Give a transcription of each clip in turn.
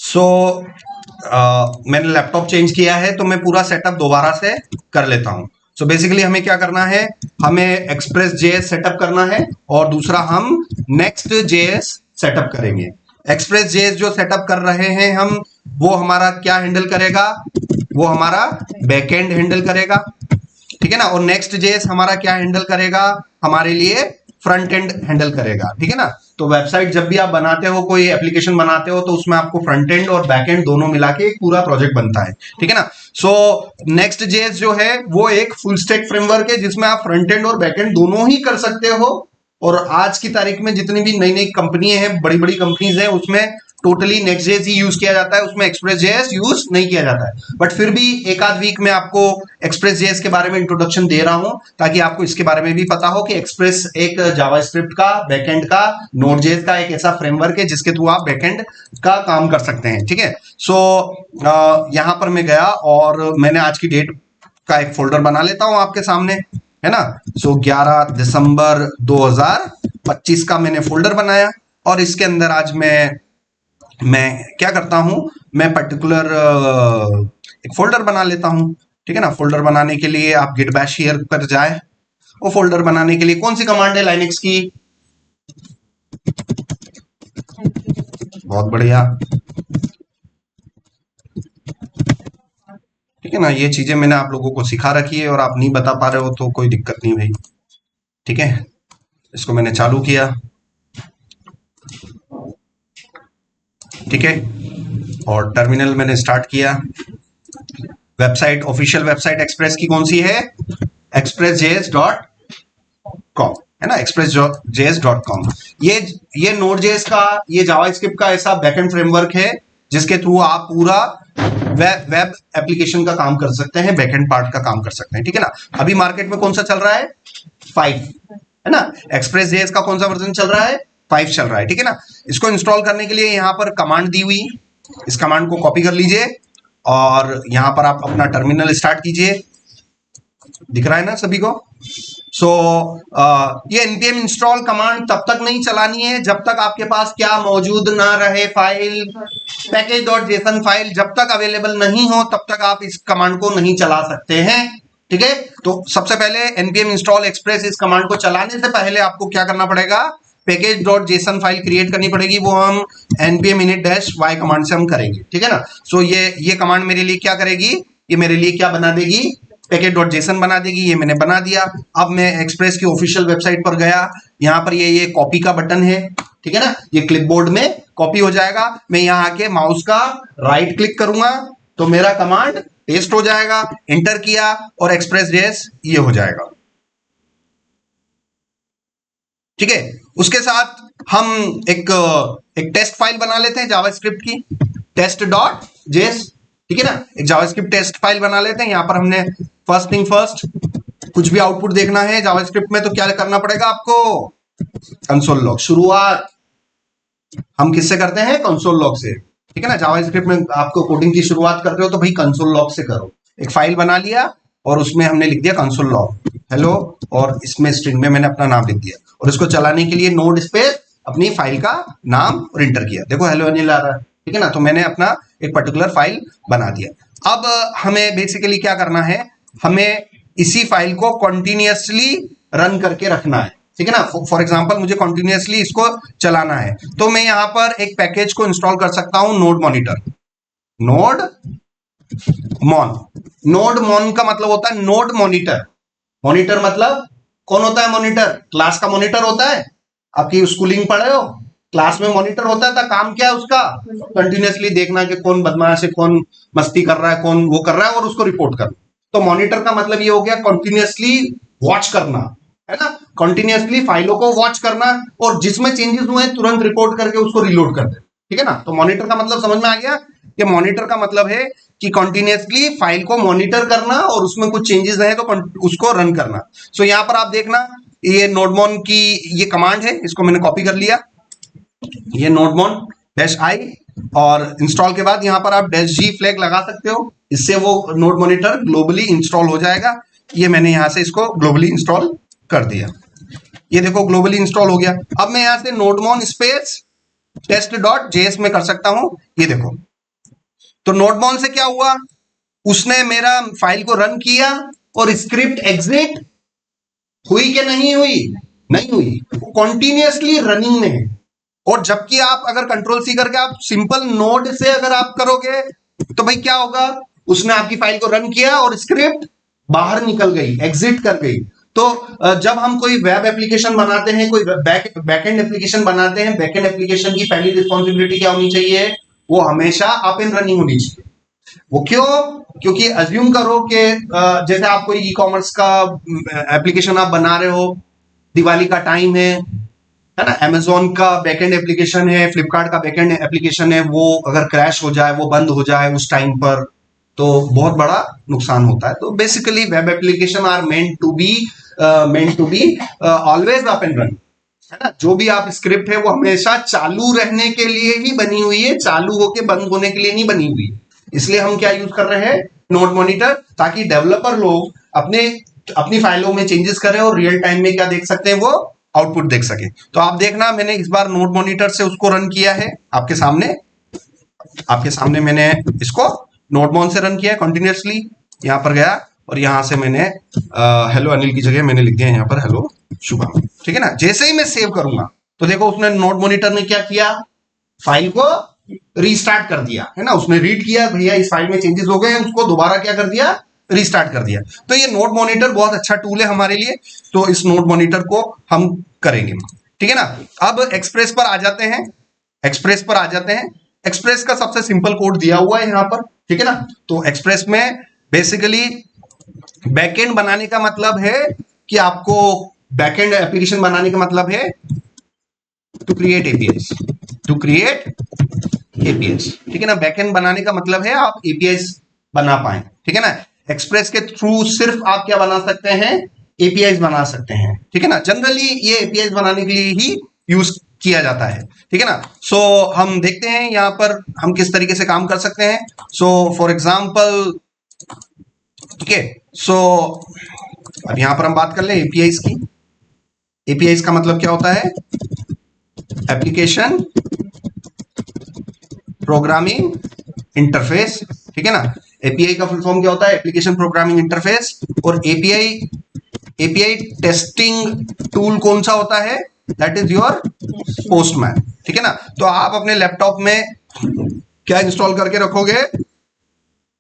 सो मैंने laptop change किया है तो मैं पूरा सेटअप दोबारा से कर लेता हूं। सो बेसिकली हमें क्या करना है, हमें एक्सप्रेस जेएस सेटअप करना है और दूसरा हम नेक्स्ट जेएस सेटअप करेंगे। एक्सप्रेस जेएस जो सेटअप कर रहे हैं हम, वो हमारा क्या हैंडल करेगा, वो हमारा बैकएंड हैंडल करेगा, ठीक है ना। और नेक्स्ट जेएस हमारा क्या हैंडल करेगा, हमारे लिए फ्रंट एंड हैंडल करेगा, ठीक है ना। तो वेबसाइट जब भी आप बनाते हो, कोई एप्लीकेशन बनाते हो, तो उसमें आपको फ्रंट एंड और बैक एंड दोनों मिला के एक पूरा प्रोजेक्ट बनता है, ठीक है ना। सो नेक्स्ट जेएस जो है वो एक फुल स्टैक फ्रेमवर्क है जिसमें आप फ्रंट एंड और बैक एंड दोनों ही कर सकते हो। और आज की तारीख में जितनी भी नई नई कंपनियां हैं, बड़ी बड़ी कंपनीज हैं, उसमें टोटली नेक्स्ट जेएस ही यूज किया जाता है, उसमें एक्सप्रेस जेएस यूज नहीं किया जाता है। बट फिर भी एक आध वीक में आपको एक्सप्रेस जेएस के बारे में इंट्रोडक्शन दे रहा हूं, ताकि आपको इसके बारे में भी पता हो कि एक्सप्रेस एक जावास्क्रिप्ट का बैकएंड का नोड जेएस का एक ऐसा फ्रेमवर्क है जिसके थ्रू आप बैकएंड का काम कर सकते हैं, ठीक है। सो यहां पर मैं गया और मैंने आज की डेट का एक फोल्डर बना लेता हूं आपके सामने, है ना। सो 11 दिसंबर 2025 का मैंने फोल्डर बनाया और इसके अंदर आज मैं क्या करता हूं, मैं पर्टिकुलर एक फोल्डर बना लेता हूं, ठीक है ना। फोल्डर बनाने के लिए आप गिट बैश शेयर पर जाए। वो फोल्डर बनाने के लिए कौन सी कमांड है लाइनक्स की, बहुत बढ़िया, ठीक है ना। ये चीजें मैंने आप लोगों को सिखा रखी है और आप नहीं बता पा रहे हो तो कोई दिक्कत नहीं भाई, ठीक है। इसको मैंने चालू किया, ठीक है, और टर्मिनल मैंने स्टार्ट किया। वेबसाइट, ऑफिशियल वेबसाइट एक्सप्रेस की कौन सी है, expressjs.com, है ना, expressjs.com। ये Node.js का, ये जावास्क्रिप्ट का ऐसा बैकएंड फ्रेमवर्क है जिसके थ्रू आप पूरा वेब एप्लीकेशन का काम कर सकते हैं, बैकएंड पार्ट का काम कर सकते हैं, ठीक है ना। अभी मार्केट में कौन सा चल रहा है, 5, है ना। एक्सप्रेस जेएस का कौन सा वर्जन चल रहा है, 5 चल रहा है, ठीक है ना। इसको इंस्टॉल करने के लिए यहाँ पर कमांड दी हुई, इस कमांड को कॉपी कर लीजिए और यहाँ पर आप अपना टर्मिनल स्टार्ट कीजिए, दिख रहा है ना सभी को। सो ये npm इंस्टॉल कमांड तब तक नहीं चलानी है जब तक आपके पास क्या मौजूद ना रहे, फाइल package.json फाइल जब तक अवेलेबल नहीं हो तब तक आप इस कमांड को नहीं चला सकते हैं, ठीक है। तो सबसे पहले npm इंस्टॉल एक्सप्रेस इस कमांड को चलाने से पहले आपको क्या करना पड़ेगा, package.json फाइल क्रिएट करनी पड़ेगी, वो हम npm init-y कमांड से हम करेंगे, ठीक है ना। सो ये कमांड मेरे लिए क्या करेगी, ये मेरे लिए क्या बना देगी, package.json बना देगी। ये मैंने बना दिया। अब मैं एक्सप्रेस की ऑफिशियल वेबसाइट पर गया, यहाँ पर ये कॉपी का बटन है, ठीक है ना, ये क्लिपबोर्ड में कॉपी हो जाएगा। मैं यहाँ आके माउस का राइट क्लिक करूंगा तो मेरा कमांड पेस्ट हो जाएगा, एंटर किया और एक्सप्रेस जेएस ये हो जाएगा, ठीक है। उसके साथ हम एक टेस्ट फाइल बना लेते हैं जावास्क्रिप्ट की, test.js, ठीक है ना। एक जावास्क्रिप्ट टेस्ट फाइल बना लेते हैं। यहाँ पर हमने फर्स्ट थिंग फर्स्ट, कुछ भी आउटपुट देखना है जावास्क्रिप्ट में तो क्या करना पड़ेगा आपको, कंसोल लॉग। शुरुआत हम किससे करते हैं, कंसोल लॉग से, ठीक है ना। जावास्क्रिप्ट में आपको कोडिंग की शुरुआत करते हो तो भाई कंसोल लॉग से करो। एक फाइल बना लिया और उसमें हमने लिख दिया कंसोल लॉग हेलो, और इसमें स्ट्रिंग में मैंने अपना नाम लिख दिया और इसको चलाने के लिए नोड स्पेस अपनी फाइल का नाम और इंटर किया, देखो हेलो अनिल आ रहा है, ठीक है ना। तो मैंने अपना एक पर्टिकुलर फाइल बना दिया। अब हमें बेसिकली क्या करना है, हमें इसी फाइल को कॉन्टिन्यूसली रन करके रखना है, ठीक है ना। फॉर एग्जांपल मुझे कॉन्टिन्यूसली इसको चलाना है तो मैं यहां पर एक पैकेज को इंस्टॉल कर सकता हूं, नोड मॉनिटर, नोड मॉन का मतलब होता है नोड मॉनिटर। मॉनिटर मतलब कौन होता है, मॉनिटर क्लास का मॉनिटर होता है। आपकी स्कूलिंग पढ़े हो, क्लास में मॉनिटर होता था, काम क्या है उसका, कंटिन्यूसली देखना कि कौन बदमाश है, कौन मस्ती कर रहा है, कौन वो कर रहा है और उसको रिपोर्ट करना। तो मॉनिटर का मतलब ये हो गया कंटिन्यूसली वॉच करना, है ना, कंटिन्यूसली फाइलों को वॉच करना और जिसमें चेंजेस हुए तुरंत रिपोर्ट करके उसको रिलोड कर दे, ठीक है ना। तो मॉनिटर का मतलब समझ में आ गया कि मॉनिटर का मतलब है कि कंटिन्यूसली फाइल को मॉनिटर करना और उसमें कुछ चेंजेस रहे तो उसको रन करना। सो यहां पर आप देखना ये नोडमॉन की ये कमांड है, इसको मैंने कॉपी कर लिया, ये नोडमॉन -i, और इंस्टॉल के बाद यहां पर आप -g फ्लैग लगा सकते हो, इससे वो नोड मॉनिटर ग्लोबली इंस्टॉल हो जाएगा। ये मैंने यहां से इसको ग्लोबली इंस्टॉल कर दिया, ये देखो ग्लोबली इंस्टॉल हो गया। अब मैं यहां से नोडमॉन स्पेस test.js में कर सकता हूं, ये देखो तो नोटमॉन से क्या हुआ, उसने मेरा फाइल को रन किया और स्क्रिप्ट एग्जिट हुई कि नहीं हुई, नहीं हुई, वो कॉन्टिन्यूसली रनिंग में है। और जबकि आप अगर कंट्रोल सी करके आप सिंपल नोड से अगर आप करोगे तो भाई क्या होगा, उसने आपकी फाइल को रन किया और स्क्रिप्ट बाहर निकल गई, एग्जिट कर गई। तो जब हम कोई वेब एप्लीकेशन बनाते हैं, कोई बैकएंड एप्लीकेशन बनाते हैं, बैकएंड एप्लीकेशन की पहली रिस्पॉन्सिबिलिटी क्या होनी चाहिए, वो हमेशा अप एंड रनिंग होनी चाहिए। वो क्यों, क्योंकि अज्यूम करो कि जैसे आप कोई ई कॉमर्स का एप्लीकेशन आप बना रहे हो, दिवाली का टाइम है ना, अमेजोन का बैकएंड एप्लीकेशन है, फ्लिपकार्ट का बैकएंड एप्लीकेशन है, वो अगर क्रैश हो जाए, वो बंद हो जाए उस टाइम पर, तो बहुत बड़ा नुकसान होता है। तो basically web application are meant to be always up and run, है ना। जो भी आप स्क्रिप्ट है वो हमेशा चालू रहने के लिए ही बनी हुई है, चालू होके बंद होने के लिए नहीं बनी हुई है। इसलिए हम क्या यूज कर रहे हैं, नोड मॉनिटर, ताकि डेवलपर लोग अपनी फाइलों में चेंजेस करें और रियल टाइम में क्या देख सकते हैं, वो आउटपुट देख सके। तो आप देखना, मैंने इस बार नोड मॉनिटर से उसको रन किया है आपके सामने मैंने इसको नोटमॉन से रन किया है कंटिन्यूअसली। यहां पर गया और यहां से मैंने हेलो अनिल की जगह मैंने लिख दिया यहां पर हेलो शुभम, ठीक है ना। जैसे ही मैं सेव करूंगा तो देखो उसने नोड मॉनिटर ने क्या किया, फाइल को रीस्टार्ट कर दिया, है ना। उसने रीड किया भैया इस फाइल में चेंजेस हो गए हैं, उसको दोबारा क्या कर दिया, रीस्टार्ट कर दिया। तो ये नोड मॉनिटर बहुत अच्छा टूल है हमारे लिए, तो इस नोड मॉनिटर को हम करेंगे, ठीक है ना। अब एक्सप्रेस पर आ जाते हैं, एक्सप्रेस का सबसे सिंपल कोड दिया हुआ है यहां पर, ठीक है ना। तो एक्सप्रेस में बेसिकली बैकएंड बनाने का मतलब है कि आपको बैकएंड एप्लीकेशन बनाने का मतलब है टू क्रिएट एपीआईज, ठीक है ना। बैकएंड बनाने का मतलब है आप एपीआईज बना पाए, ठीक है ना। एक्सप्रेस के थ्रू सिर्फ आप क्या बना सकते हैं, एपीआईज बना सकते हैं, ठीक है ना। जनरली ये एपीआईज बनाने के लिए ही यूज किया जाता है, ठीक है ना। सो हम देखते हैं यहां पर हम किस तरीके से काम कर सकते हैं। सो फॉर एग्जांपल, ठीक है, सो अब यहां पर हम बात कर लें एपीआईज की। एपीआईज का मतलब क्या होता है, एप्लीकेशन प्रोग्रामिंग इंटरफेस, ठीक है ना। एपीआई का फुल फॉर्म क्या होता है, एप्लीकेशन प्रोग्रामिंग इंटरफेस। और एपीआई टेस्टिंग टूल कौन सा होता है, दैट इज योर पोस्टमैन, ठीक है ना। तो आप अपने लैपटॉप में क्या इंस्टॉल करके रखोगे,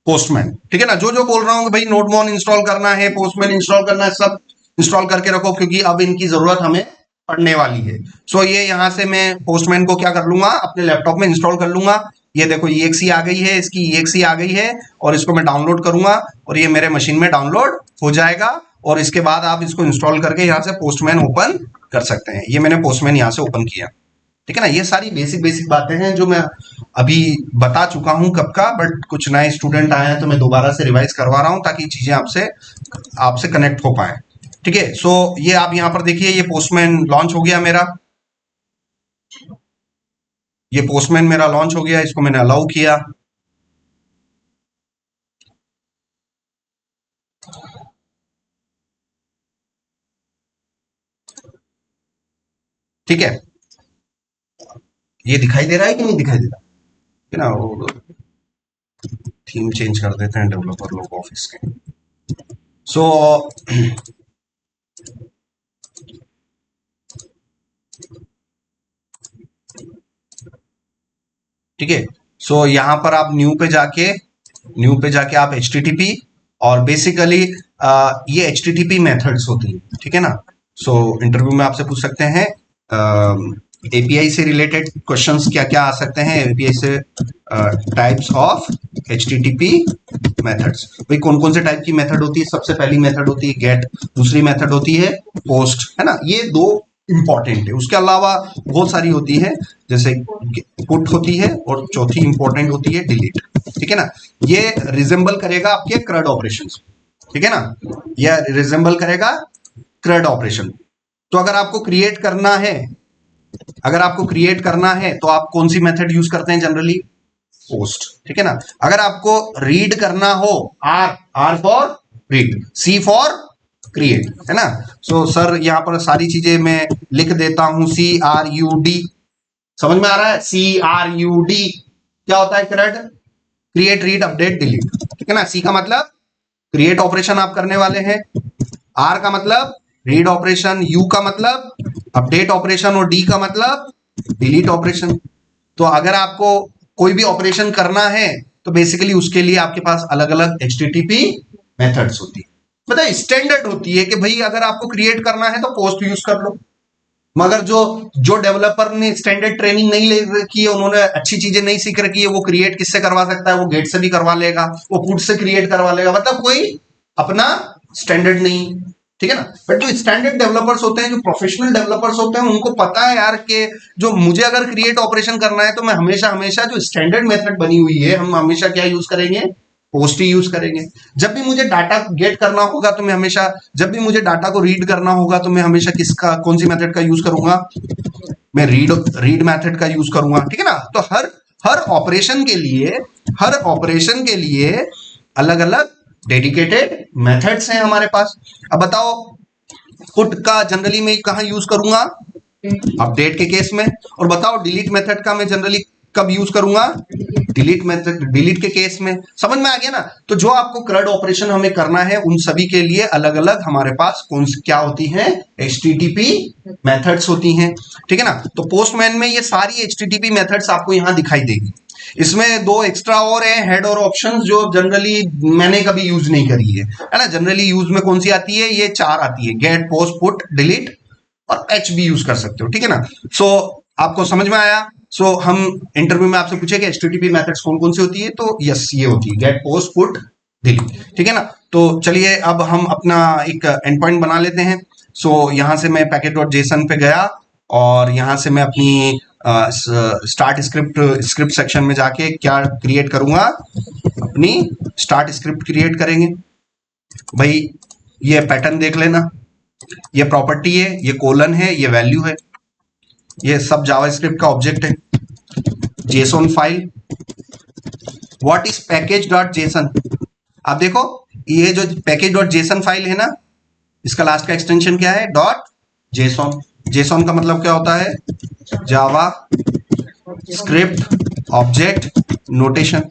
पोस्टमैन, ठीक है ना। जो जो बोल रहा हूं भाई नोटमॉन इंस्टॉल करना है, पोस्टमैन इंस्टॉल करना है, सब इंस्टॉल करके रखो, क्योंकि अब इनकी जरूरत हमें पड़ने वाली है। सो ये यहां से मैं पोस्टमैन को क्या कर लूंगा, अपने लैपटॉप में इंस्टॉल कर लूंगा। ये देखो EXE आ गई है, इसकी EXE आ गई है, और इसको मैं डाउनलोड करूंगा और ये मेरे मशीन में डाउनलोड हो जाएगा। और इसके बाद आप इसको इंस्टॉल करके यहाँ से पोस्टमैन ओपन कर सकते हैं। ये मैंने पोस्टमैन यहाँ से ओपन किया, ठीक है ना। ये सारी बेसिक बातें हैं जो मैं अभी बता चुका हूं कब का, बट कुछ नए स्टूडेंट आए हैं तो मैं दोबारा से रिवाइज करवा रहा हूं ताकि चीजें आपसे कनेक्ट हो पाए, ठीक है। सो ये आप यहां पर देखिए, ये पोस्टमैन लॉन्च हो गया मेरा, ये पोस्टमैन मेरा लॉन्च हो गया, इसको मैंने अलाउ किया, ठीक है। ये दिखाई दे रहा है कि नहीं दिखाई दे रहा है ना। वो थीम चेंज कर देते हैं डेवलपर लोग ऑफिस के। सो ठीक है, सो यहां पर आप न्यू पे जाके आप HTTP और बेसिकली ये HTTP मेथड्स होती है, ठीक है ना। सो इंटरव्यू में आपसे पूछ सकते हैं एपीआई से रिलेटेड क्वेश्चंस क्या क्या आ सकते हैं, एपीआई से टाइप्स ऑफ HTTP मेथड्स। भाई कौन कौन से टाइप की मेथड होती है, सबसे पहली मेथड होती है गेट, दूसरी मेथड होती है पोस्ट, है ना। ये दो इंपॉर्टेंट है, उसके अलावा बहुत सारी होती है, जैसे पुट होती है और चौथी इंपॉर्टेंट होती है डिलीट, ठीक है ना। ये रिजेंबल करेगा आपके CRUD ऑपरेशन, ठीक है ना। यह रिजेंबल करेगा CRUD ऑपरेशन। तो अगर आपको क्रिएट करना है तो आप कौन सी मेथड यूज करते हैं जनरली, पोस्ट, ठीक है ना। अगर आपको रीड करना हो, R for read, C for create, है ना। सो सर यहां पर सारी चीजें मैं लिख देता हूं, CRUD, समझ में आ रहा है, CRUD क्या होता है, CRUD, create, read, update, delete, ठीक है ना। सी का मतलब क्रिएट ऑपरेशन आप करने वाले हैं, आर का मतलब रीड ऑपरेशन, यू का मतलब अपडेट ऑपरेशन और डी का मतलब डिलीट ऑपरेशन। तो अगर आपको कोई भी ऑपरेशन करना है तो बेसिकली उसके लिए आपके पास अलग अलग एचटीटीपी मेथड्स होती है। मतलब स्टैंडर्ड होती है कि भाई अगर आपको क्रिएट करना है तो पोस्ट यूज कर लो, मगर जो जो डेवलपर ने स्टैंडर्ड ट्रेनिंग नहीं ले रखी है, उन्होंने अच्छी चीजें नहीं सीख रखी है, वो क्रिएट किससे करवा सकता है? वो गेट से भी करवा लेगा, वो पुट से क्रिएट करवा लेगा, मतलब कोई अपना स्टैंडर्ड नहीं, ठीक है ना। बट जो स्टैंडर्ड डेवलपर्स होते हैं, जो प्रोफेशनल डेवलपर्स होते हैं, उनको पता है यार कि जो मुझे अगर क्रिएट ऑपरेशन करना है तो मैं हमेशा हमेशा जो स्टैंडर्ड मेथड बनी हुई है, हम हमेशा क्या यूज करेंगे? पोस्ट ही यूज करेंगे। जब भी मुझे डाटा गेट करना होगा तो मैं हमेशा, जब भी मुझे डाटा को रीड करना होगा तो मैं हमेशा किसका, कौन सी मेथड का यूज करूंगा? मैं रीड मेथड का यूज करूंगा, ठीक है ना। तो हर हर ऑपरेशन के लिए, हर ऑपरेशन के लिए अलग अलग डेडिकेटेड मेथड्स हैं हमारे पास। अब बताओ, पुट का जनरली मैं कहां यूज करूंगा? अपडेट के केस में। और बताओ डिलीट मेथड का मैं जनरली कब यूज करूंगा? डिलीट मेथड, डिलीट के केस में। समझ में आ गया ना। तो जो आपको क्रड ऑपरेशन हमें करना है उन सभी के लिए अलग अलग हमारे पास कौन क्या होती हैं? एचटीटीपी मेथड्स होती हैं, ठीक है ना। तो पोस्टमैन में ये सारी एचटीटीपी मेथड्स आपको यहां दिखाई देगी। इसमें दो एक्स्ट्रा और है, हेड और ऑप्शंस, जो जनरली मैंने कभी यूज नहीं करी है ना। जनरली यूज में कौन सी आती है? ये चार आती है, गेट, पोस्ट, पुट, डिलीट और एच भी यूज कर सकते हो, ठीक है ना। सो आपको समझ में आया। सो हम इंटरव्यू में आपसे पूछे कि एचटीटीपी मेथड्स कौन कौन सी होती है, तो यस ये होती है गेट, पोस्ट, पुट, डिलीट, ठीक है ना। तो चलिए अब हम अपना एक एंड पॉइंट बना लेते हैं। सो यहां से मैं पैकेट.जेसन पे गया और यहां से मैं अपनी स्टार्ट स्क्रिप्ट सेक्शन में जाके क्या क्रिएट करूंगा? अपनी स्टार्ट स्क्रिप्ट क्रिएट करेंगे। भाई ये पैटर्न देख लेना, ये प्रॉपर्टी है, ये कोलन है, ये वैल्यू है, ये सब जावास्क्रिप्ट का ऑब्जेक्ट है। JSON file, what is package JSON? आप देखो ये जो पैकेज.जेसन फाइल है ना, इसका लास्ट का एक्सटेंशन क्या है? .जेसोन। जेसोन का मतलब क्या होता है? जावा स्क्रिप्ट ऑब्जेक्ट नोटेशन,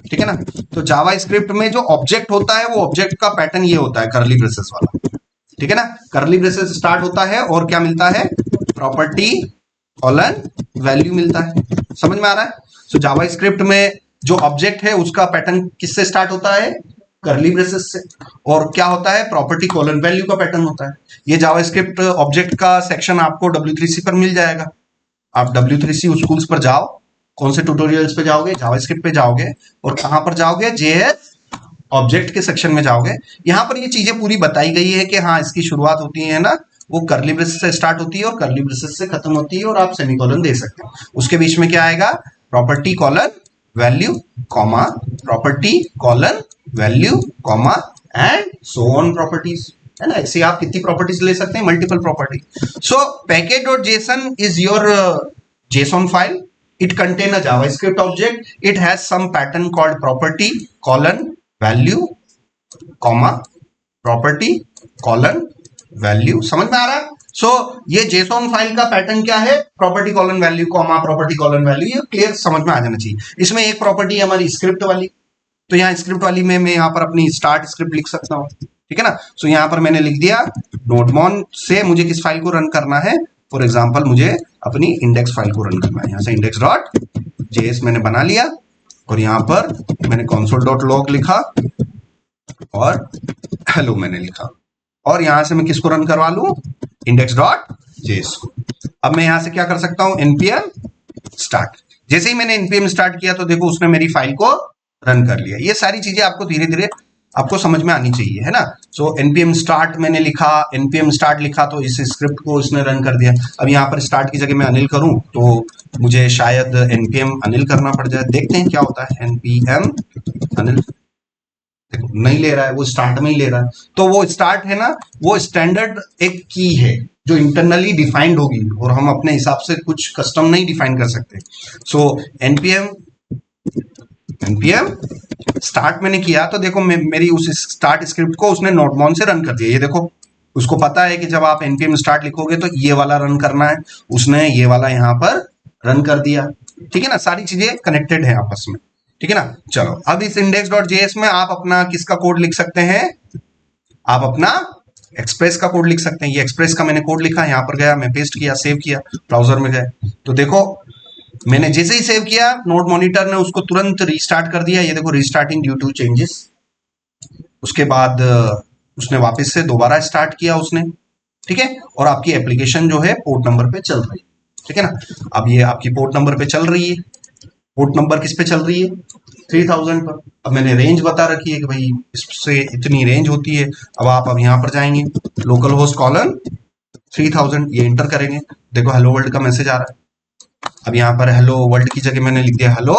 ठीक है ना। तो जावा स्क्रिप्ट में जो ऑब्जेक्ट होता है, वो ऑब्जेक्ट का पैटर्न ये होता है, कर्ली ब्रेसेस वाला, ठीक है ना। कर्ली ब्रेसेस स्टार्ट होता है और क्या मिलता है? प्रॉपर्टी कॉलन वैल्यू मिलता है। समझ में आ रहा है। सो जावा स्क्रिप्ट में जो ऑब्जेक्ट है उसका पैटर्न किससे स्टार्ट होता है? कर्ली ब्रेसेस से। और क्या होता है? प्रॉपर्टी कॉलन वैल्यू का पैटर्न होता है। ये जावा स्क्रिप्ट ऑब्जेक्ट का सेक्शन आपको W3C पर मिल जाएगा। आप W3C स्कूल्स पर जाओ, कौन से ट्यूटोरियल्स पे जाओगे? जावास्क्रिप्ट पे जाओगे और कहां पर जाओगे? जेएस ऑब्जेक्ट के सेक्शन में जाओगे। यहां पर ये चीजें पूरी बताई गई है कि हाँ इसकी शुरुआत होती है ना, वो कर्ली ब्रेसेस से स्टार्ट होती है और कर्ली ब्रेसेस से खत्म होती है, और आप सेमीकोलन दे सकते हो। उसके बीच में क्या आएगा? Property colon value comma property colon value comma and so on properties, है ना। ऐसे आप कितनी प्रॉपर्टीज ले सकते हैं? Multiple property. So package JSON is your JSON file. It contains a JavaScript object. It has some pattern called property colon value comma property colon value. समझ में आ रहा है? सो ये JSON फाइल का पैटर्न क्या है? Property colon value comma property colon value. ये clear समझ में आ जाना चाहिए। इसमें एक प्रॉपर्टी है हमारी स्क्रिप्ट वाली, तो यहाँ स्क्रिप्ट वाली में मैं यहाँ पर अपनी स्टार्ट स्क्रिप्ट लिख सकता हूँ, ठीक है ना। सो यहाँ पर मैंने लिख दिया नोटमॉन से मुझे किस फाइल को रन करना है? फॉर एग्जाम्पल मुझे अपनी इंडेक्स फाइल को रन करना है। यहाँ से index.js मैंने बना लिया और यहाँ पर मैंने console.log लिखा और हेलो मैंने लिखा, और यहाँ से मैं किसको रन करवा लूं? index.js को। अब मैं यहाँ से क्या कर सकता हूँ? npm start। जैसे ही मैंने npm start किया तो देखो उसने मेरी फाइल को रन कर लिया। ये सारी चीजें आपको धीरे धीरे आपको समझ में आनी चाहिए, है ना। सो npm start मैंने लिखा, npm start लिखा तो इस स्क्रिप्ट को उसने रन कर दिया। अब यहाँ पर स्टार्ट की जगह मैं अनिल करूं तो मुझे शायद npm अनिल करना पड़ जाए। देखते हैं क्या होता है। npm अनिल, देखो नहीं ले रहा है, वो स्टार्ट में ही ले रहा है। तो वो स्टार्ट है ना, वो स्टैंडर्ड एक की है जो इंटरनली डिफाइंड होगी और हम अपने हिसाब से कुछ कस्टम नहीं डिफाइन कर सकते। सो npm स्टार्ट मैंने किया तो देखो मेरी उस स्टार्ट स्क्रिप्ट को उसने नोटमॉन से रन कर दिया। ये देखो उसको पता है कि जब आप npm स्टार्ट लिखोगे तो ये वाला रन करना है, उसने ये वाला यहाँ पर रन कर दिया, ठीक है ना। सारी चीजें कनेक्टेड है आपस में। ठीक है ना। चलो अब इस index.js में आप अपना किसका कोड लिख सकते हैं, आप अपना एक्सप्रेस का कोड लिख सकते हैं। ये एक्सप्रेस का मैंने कोड लिखा, यहाँ पर गया, मैं पेस्ट किया, सेव किया, ब्राउजर में गए तो देखो मैंने जैसे ही सेव किया नोड मॉनिटर ने उसको तुरंत रीस्टार्ट कर दिया। ये देखो रीस्टार्टिंग ड्यू टू चेंजेस। उसके बाद उसने वापस से दोबारा स्टार्ट किया उसने, ठीक है। और आपकी एप्लीकेशन जो है पोर्ट नंबर पे चल रही है, ठीक है ना। अब ये आपकी पोर्ट नंबर पे चल रही है, पोर्ट नंबर किस पे चल रही है, 3000 पर। अब मैंने रेंज बता रखी है कि भाई इससे इतनी रेंज होती है। अब यहाँ पर जाएंगे लोकल होस्ट कॉलन 3000, ये इंटर करेंगे, देखो हेलो वर्ल्ड का मैसेज आ रहा है। अब यहाँ पर हेलो वर्ल्ड की जगह मैंने लिख दिया हेलो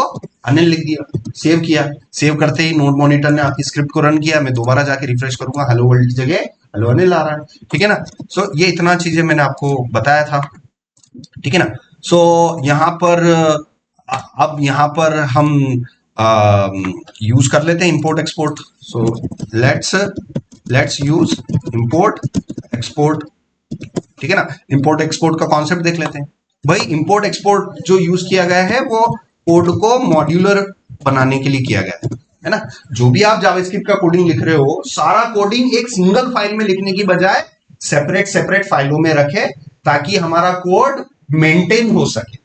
अनिल लिख दिया, सेव किया। सेव करते ही नोड मॉनिटर ने आपकी स्क्रिप्ट को रन किया। मैं दोबारा जाके रिफ्रेश करूंगा, हेलो वर्ल्ड की जगह हेलो अनिल आ रहा है, ठीक है ना। सो ये इतना चीजें मैंने आपको बताया था, ठीक है ना। सो यहाँ पर अब यहाँ पर हम यूज कर लेते हैं import export. So let's use import export, ठीक है ना। इंपोर्ट एक्सपोर्ट का कॉन्सेप्ट देख लेते हैं। भाई इंपोर्ट एक्सपोर्ट जो यूज किया गया है वो कोड को मॉड्यूलर बनाने के लिए किया गया है ना। जो भी आप जावास्क्रिप्ट का कोडिंग लिख रहे हो, सारा कोडिंग एक सिंगल फाइल में लिखने की बजाय सेपरेट फाइलों में रखे, ताकि हमारा कोड मेंटेन हो सके।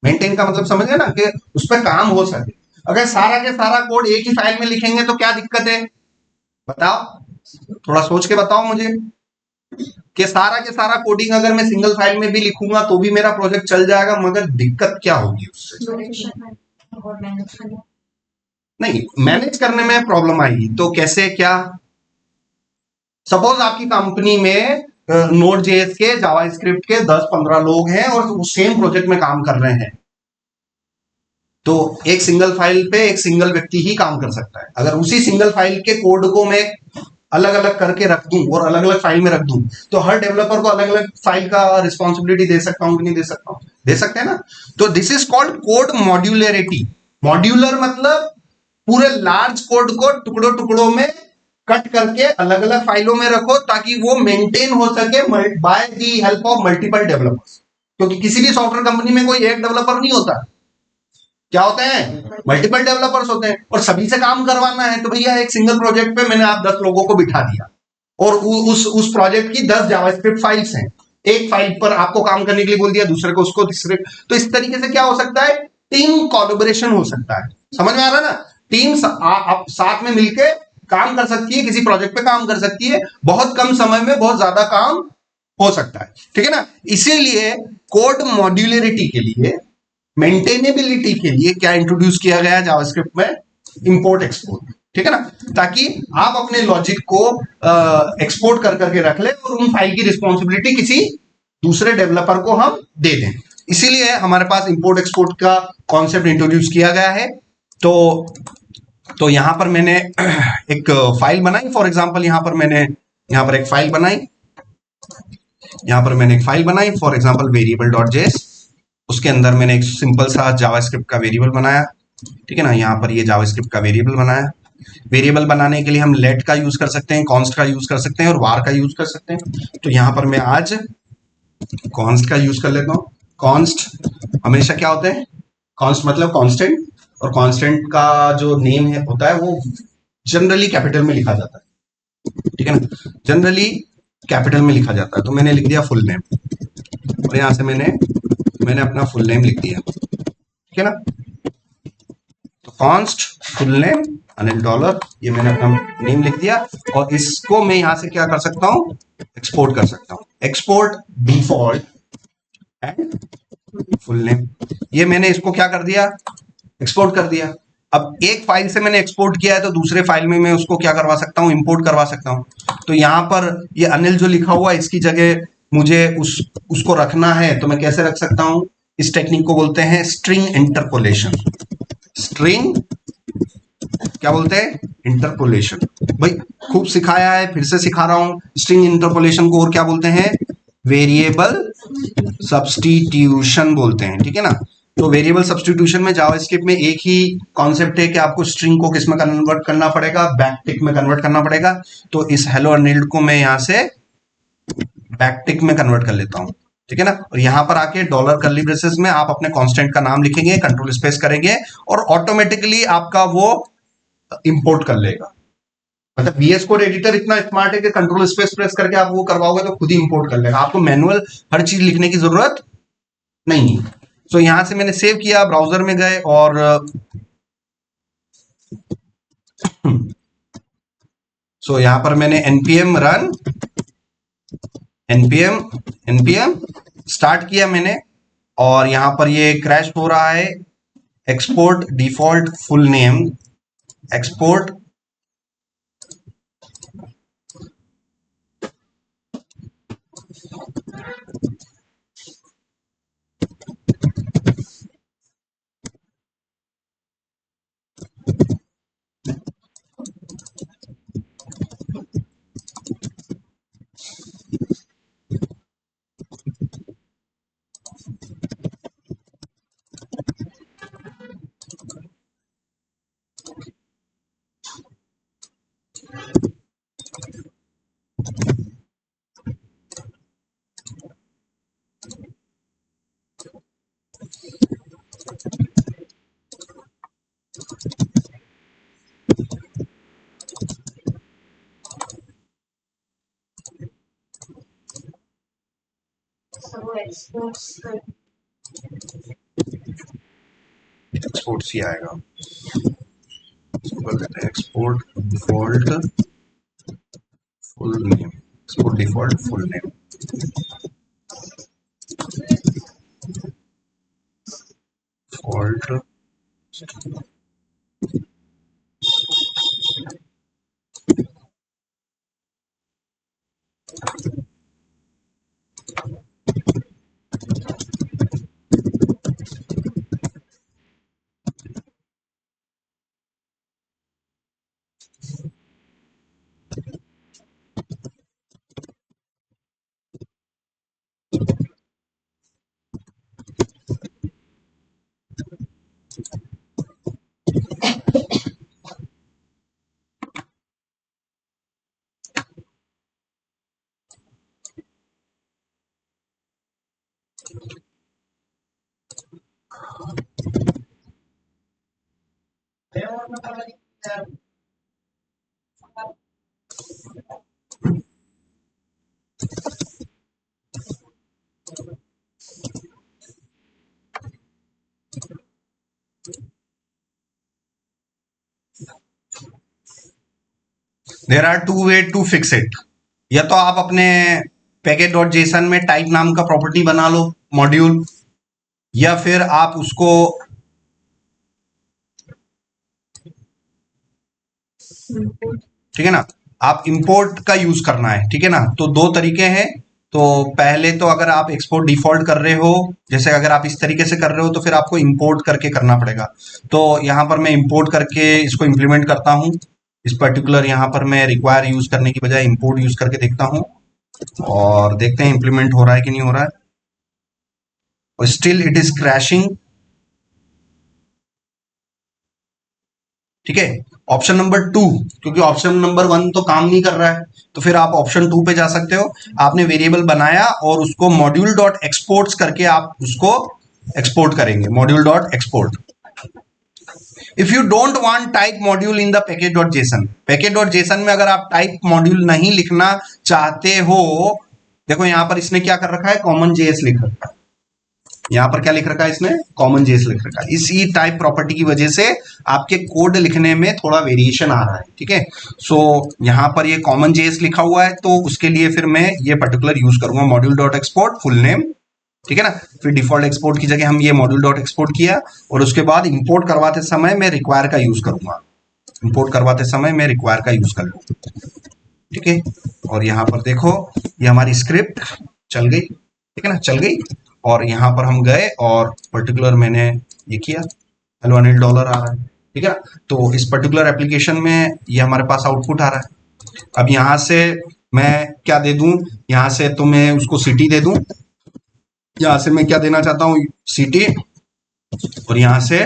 मेंटेन का मतलब समझ गए ना, कि उस पर काम हो सके। अगर सारा के सारा कोड एक ही फाइल में लिखेंगे तो क्या दिक्कत है, बताओ, थोड़ा सोच के बताओ मुझे। कि सारा के सारा कोडिंग अगर मैं सिंगल फाइल में भी लिखूंगा तो भी मेरा प्रोजेक्ट चल जाएगा, मगर दिक्कत क्या होगी उससे, नहीं मैनेज करने में प्रॉब्लम आएगी। तो कैसे, क्या, सपोज आपकी कंपनी में नोड जेएस के जावास्क्रिप्ट के 10-15 लोग हैं और सेम प्रोजेक्ट में काम कर रहे हैं, तो एक सिंगल फाइल पे एक सिंगल व्यक्ति ही काम कर सकता है। अगर उसी सिंगल फाइल के कोड को मैं अलग अलग करके रख दूं और अलग अलग फाइल में रख दूं, तो हर डेवलपर को अलग अलग फाइल का रिस्पॉन्सिबिलिटी दे सकता हूं कि नहीं दे सकता हूं, दे सकते हैं ना। तो this is called code modularity. Modular मतलब पूरे लार्ज कोड को टुकड़ों में कट करके अलग अलग फाइलों में रखो, ताकि वो मेंटेन हो सके by the help of multiple developers. क्योंकि किसी भी सॉफ्टवेयर कंपनी में कोई एक डेवलपर नहीं होता, क्या होते हैं, मल्टीपल डेवलपर्स होते हैं, और सभी से काम करवाना है। तो भैया एक सिंगल प्रोजेक्ट पे मैंने आप 10 लोगों को बिठा दिया और उस प्रोजेक्ट की 10 जावास्क्रिप्ट फाइल्स हैं, एक फाइल पर आपको काम करने के लिए बोल दिया, दूसरे को उसको, तीसरे। तो इस तरीके से क्या हो सकता है, टीम कोलैबोरेशन हो सकता है। समझ में आ रहा है ना, टीम साथ में मिलकर काम कर सकती है, किसी प्रोजेक्ट पे काम कर सकती है, बहुत कम समय में बहुत ज्यादा काम हो सकता है, ठीक है ना। इसीलिए कोड मॉड्यूलरिटी के लिए, मेंटेनेबिलिटी के लिए क्या इंट्रोड्यूस किया गया जावास्क्रिप्ट में, इंपोर्ट एक्सपोर्ट, ठीक है ना। ताकि आप अपने लॉजिक को एक्सपोर्ट कर करके रख ले और उन फाइल की रिस्पॉन्सिबिलिटी किसी दूसरे डेवलपर को हम दे दें। इसीलिए हमारे पास इंपोर्ट एक्सपोर्ट का कॉन्सेप्ट इंट्रोड्यूस किया गया है। तो यहां पर मैंने एक फाइल बनाई, फॉर एग्जांपल यहां पर एक फाइल बनाई, फॉर एग्जांपल वेरिएबल.js। उसके अंदर मैंने एक सिंपल सा जावास्क्रिप्ट का वेरिएबल बनाया, ठीक है ना। यहाँ पर ये जावास्क्रिप्ट का वेरिएबल बनाया। वेरिएबल बनाने के लिए हम लेट का यूज कर सकते हैं, कॉन्स्ट का यूज कर सकते हैं और वार का यूज कर सकते हैं। तो यहाँ पर मैं आज कॉन्स्ट का यूज कर लेता हूँ। कॉन्स्ट हमेशा क्या होता है, कॉन्स्ट मतलब कांस्टेंट, और कांस्टेंट का जो नेम है होता है वो जनरली कैपिटल में लिखा जाता है, ठीक है ना, जनरली कैपिटल में लिखा जाता है। तो मैंने लिख दिया फुल नेम, और यहां से मैंने अपना फुल नेम लिख दिया, ठीक है ना। तो const full name Anil dollar, ये मैंने अपना नेम लिख दिया, और इसको मैं यहां से क्या कर सकता हूं, एक्सपोर्ट कर सकता हूं। Export default and full name, ये मैंने इसको क्या कर दिया, एक्सपोर्ट कर दिया। अब एक फाइल से मैंने एक्सपोर्ट किया है तो दूसरे फाइल में मैं उसको क्या करवा सकता हूं, इंपोर्ट करवा सकता हूं। तो यहां पर ये अनिल जो लिखा हुआ है इसकी जगह मुझे उसको रखना है, तो मैं कैसे रख सकता हूं, इस टेक्निक को बोलते हैं स्ट्रिंग इंटरपोलेशन। स्ट्रिंग क्या बोलते हैं, इंटरपोलेशन। भाई खूब सिखाया है, फिर से सिखा रहा हूं। स्ट्रिंग इंटरपोलेशन को और क्या बोलते हैं, वेरिएबल सब्स्टिट्यूशन बोलते हैं, ठीक है ना। तो वेरिएबल सब्स्टिट्यूशन में जावास्क्रिप्ट में एक ही कॉन्सेप्ट है कि आपको स्ट्रिंग को किस में कन्वर्ट करना पड़ेगा, बैकटिक में कन्वर्ट करना पड़ेगा। तो इस हेलो अनिल को मैं यहां से बैकटिक में कन्वर्ट कर लेता हूं, ठीक है ना। और यहां पर आके डॉलर कर्ली ब्रेसेस में आप अपने कांस्टेंट का नाम लिखेंगे, कंट्रोल स्पेस करेंगे और ऑटोमेटिकली आपका वो इंपोर्ट कर लेगा। मतलब VS कोड एडिटर इतना स्मार्ट है कि कंट्रोल स्पेस प्रेस करके आप वो करवाओगे तो खुद ही इंपोर्ट कर लेगा, आपको मैनुअल हर चीज लिखने की जरूरत नहीं है। सो यहां से मैंने सेव किया, ब्राउजर में गए और सो यहां पर मैंने npm रन npm स्टार्ट किया मैंने, और यहां पर ये क्रैश हो रहा है। Export default full name, export export सी आएगा, export default full name, export default full name, default there are two ways to fix it. या तो आप अपने पैकेज डॉट जेसन में टाइप नाम का प्रॉपर्टी बना लो मॉड्यूल, या फिर आप उसको ठीक है ना, आप इंपोर्ट का यूज करना है। ठीक है ना, तो दो तरीके हैं। तो पहले तो अगर आप एक्सपोर्ट डिफॉल्ट कर रहे हो, जैसे अगर आप इस तरीके से कर रहे हो तो फिर आपको इंपोर्ट करके करना पड़ेगा। तो यहां पर मैं इंपोर्ट करके इसको इंप्लीमेंट करता हूं। इस पर्टिकुलर यहां पर मैं रिक्वायर यूज करने की बजाय इंपोर्ट यूज करके देखता हूं और देखते हैं इंप्लीमेंट हो रहा है कि नहीं हो रहा है। और स्टिल इट इज क्रैशिंग। ठीक है, ऑप्शन नंबर 2, क्योंकि ऑप्शन नंबर 1 तो काम नहीं कर रहा है, तो फिर आप ऑप्शन 2 पे जा सकते हो। आपने वेरिएबल बनाया और उसको मॉड्यूल डॉट एक्सपोर्ट्स करके आप उसको एक्सपोर्ट करेंगे, module dot export. If you don't want type module in the package dot Jason, package dot JSON में अगर आप टाइप मॉड्यूल नहीं लिखना चाहते हो, देखो यहां पर इसने क्या कर रखा है, कॉमन जेएस लिख रखा है। यहां पर क्या लिख रखा है इसने, कॉमन जेएस लिख रखा है। इसी टाइप प्रॉपर्टी की वजह से आपके कोड लिखने में थोड़ा वेरिएशन आ रहा है। ठीक है, सो यहां पर ये कॉमन जेएस लिखा हुआ है, तो उसके लिए फिर मैं ये पर्टिकुलर यूज करूंगा, module dot export full name. ठीक है ना, फिर डिफॉल्ट एक्सपोर्ट की जगह हम ये मॉड्यूल डॉट एक्सपोर्ट किया, और उसके बाद इंपोर्ट करवाते समय मैं रिक्वायर का यूज करूंगा, इंपोर्ट करवाते समय मैं रिक्वायर का यूज कर लूंगा। ठीक है, और यहां पर देखो ये हमारी स्क्रिप्ट चल गई। ठीक है ना, चल गई। और यहां पर हम गए और पर्टिकुलर मैंने ये किया, हेलो अनिल डॉलर आ रहा है। ठीक है, तो इस पर्टिकुलर एप्लीकेशन में ये हमारे पास आउटपुट आ रहा है। अब यहां से मैं क्या दे दूं, यहां से तो मैं उसको सिटी दे दूं, यहां से मैं क्या देना चाहता हूं, सिटी, और यहां से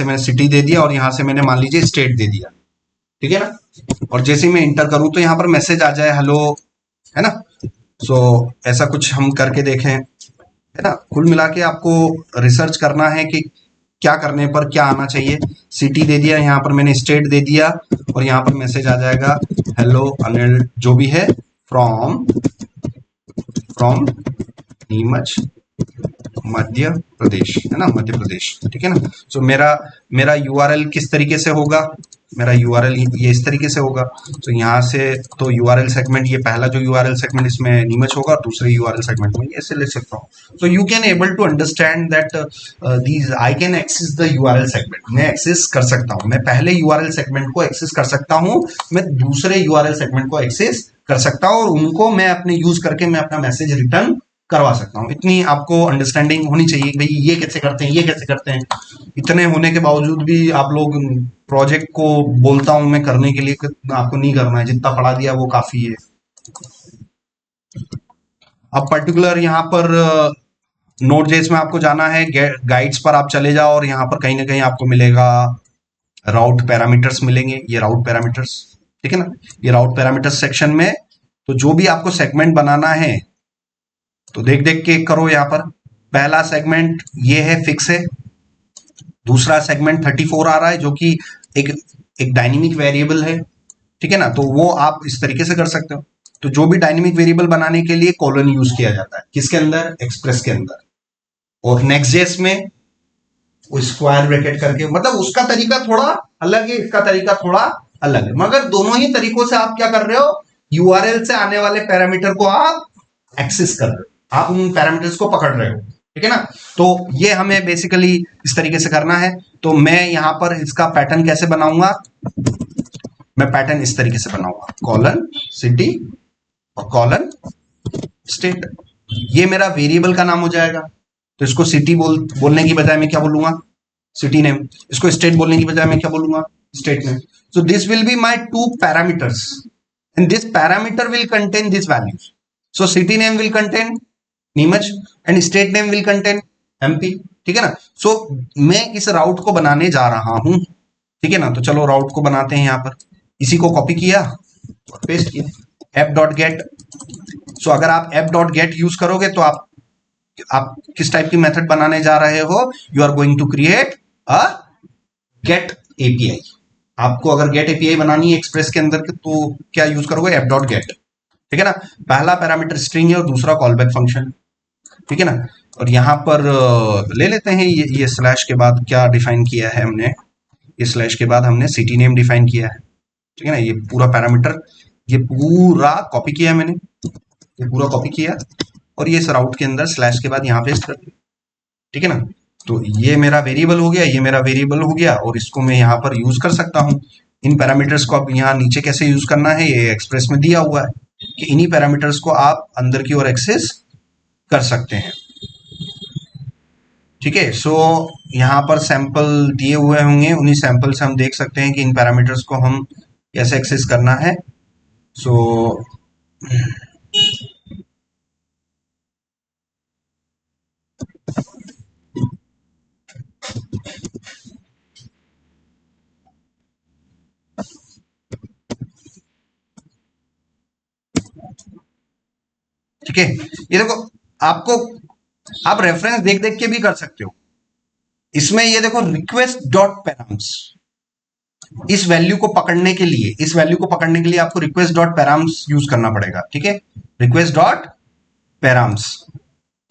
मैंने सिटी दे दिया, और यहां से मैंने मान लीजिए स्टेट दे दिया। ठीक है ना, और जैसे ही मैं इंटर करूं तो यहां पर मैसेज आ जाए हेलो, है ना। सो ऐसा कुछ हम करके देखें, है ना। कुल मिला के आपको रिसर्च करना है कि क्या करने पर क्या आना चाहिए। सिटी दे दिया, यहाँ पर मैंने स्टेट दे दिया, और यहाँ पर मैसेज आ जाएगा हेलो अनिल जो भी है फ्रॉम फ्रॉम नीमच मध्य प्रदेश, है ना, मध्य प्रदेश, ठीक है ना। सो मेरा मेरा यूआरएल किस तरीके से होगा, मेरा यूआरएल ये इस तरीके से होगा। तो यहाँ से तो यूआरएल सेगमेंट, ये पहला जो यूआरएल सेगमेंट इसमें नीमच होगा, और दूसरे यूआरएल सेगमेंट में ऐसे ले सकता हूँ। So you can able to understand that these I can access the URL segment, मैं एक्सेस कर सकता हूँ, मैं पहले यूआरएल सेगमेंट को एक्सेस कर सकता हूँ, मैं दूसरे यूआरएल सेगमेंट को एक्सेस कर सकता हूँ, और उनको मैं अपने यूज करके मैं अपना मैसेज रिटर्न करवा सकता हूँ। इतनी आपको अंडरस्टैंडिंग होनी चाहिए कि भाई ये कैसे करते हैं, ये कैसे करते हैं। इतने होने के बावजूद भी आप लोग प्रोजेक्ट को, बोलता हूं मैं करने के लिए, आपको नहीं करना है, जितना पढ़ा दिया वो काफी है। अब पर्टिकुलर यहाँ पर नोड जेस में आपको जाना है, गाइड्स पर आप चले जाओ, और यहाँ पर कहीं ना कहीं आपको मिलेगा राउट पैरामीटर्स मिलेंगे, ये राउट पैरामीटर्स, ठीक है ना। ये राउट पैरामीटर्स सेक्शन में तो जो भी आपको सेगमेंट बनाना है तो देख देख के करो। यहाँ पर पहला सेगमेंट ये है, फिक्स है। दूसरा सेगमेंट 34 आ रहा है, जो कि एक एक डायनेमिक वेरिएबल है, ठीक है ना। तो वो आप इस तरीके से कर सकते हो। तो जो भी डायनेमिक वेरिएबल बनाने के लिए कॉलन यूज किया जाता है, किसके अंदर, एक्सप्रेस के अंदर। और नेक्स्ट जेस में वो स्क्वायर ब्रैकेट करके, मतलब उसका तरीका थोड़ा अलग है, इसका तरीका थोड़ा अलग है, मगर दोनों ही तरीकों से आप क्या कर रहे हो, यूआरएल से आने वाले पैरामीटर को आप एक्सेस कर रहे हो, आप उन पैरामीटर्स को पकड़ रहे हो, ठीक है ना। तो ये हमें बेसिकली इस तरीके से करना है। तो मैं यहां पर इसका पैटर्न कैसे बनाऊंगा, मैं पैटर्न इस तरीके से बनाऊंगा, कॉलन सिटी और कॉलन स्टेट। ये मेरा वेरिएबल का नाम हो जाएगा। तो इसको सिटी बोलने की बजाय मैं क्या बोलूंगा, सिटी नेम। इसको स्टेट बोलने की बजाय मैं क्या बोलूंगा, state name. So this will be my two parameters, and this parameter will contain this values. So city name will contain Neemuch, and state name will contain MP, ठीक है ना। सो मैं इस राउट को बनाने जा रहा हूं, ठीक है ना। तो चलो राउट को बनाते हैं। यहाँ पर इसी को कॉपी किया और पेस्ट किया, एफ डॉट गेट। सो अगर आप एफ डॉट गेट यूज करोगे तो आप किस टाइप की मेथड बनाने जा रहे हो, you are going to create a get API. आपको अगर गेट एपीआई बनानी है एक्सप्रेस के अंदर तो क्या यूज करोगे, एफ डॉट गेट, ठीक है ना। पहला पैरामीटर स्ट्रिंग है और दूसरा कॉलबैक फंक्शन, ठीक है ना। और यहाँ पर ले लेते हैं ये स्लैश के बाद क्या डिफाइन किया है हमने, ये स्लैश के बाद हमने सिटी नेम डिफाइन किया है, ठीक है ना। ये पूरा पैरामीटर, ये पूरा कॉपी किया मैंने, ये पूरा कॉपी किया, और ये इस राउट के अंदर स्लैश के बाद यहाँ पेस्ट कर दिया, ठीक है ना। तो ये मेरा वेरिएबल हो गया, ये मेरा वेरिएबल हो गया, और इसको मैं यहाँ पर यूज कर सकता हूँ। इन पैरामीटर्स को अब यहाँ नीचे कैसे यूज करना है, ये एक्सप्रेस में दिया हुआ है कि इन्हीं पैरामीटर्स को आप अंदर की ओर एक्सेस कर सकते हैं, ठीक है। सो यहाँ पर सैंपल दिए हुए होंगे, उन्हीं सैंपल से हम देख सकते हैं कि इन पैरामीटर्स को हम कैसे एक्सेस करना है। सो ठीक है, ये देखो, आपको आप रेफरेंस देख देख के भी कर सकते हो। इसमें ये देखो रिक्वेस्ट डॉट पैराम्स, इस वैल्यू को पकड़ने के लिए, इस वैल्यू को पकड़ने के लिए आपको रिक्वेस्ट डॉट पैराम्स यूज करना पड़ेगा, ठीक है। रिक्वेस्ट डॉट पैराम्स,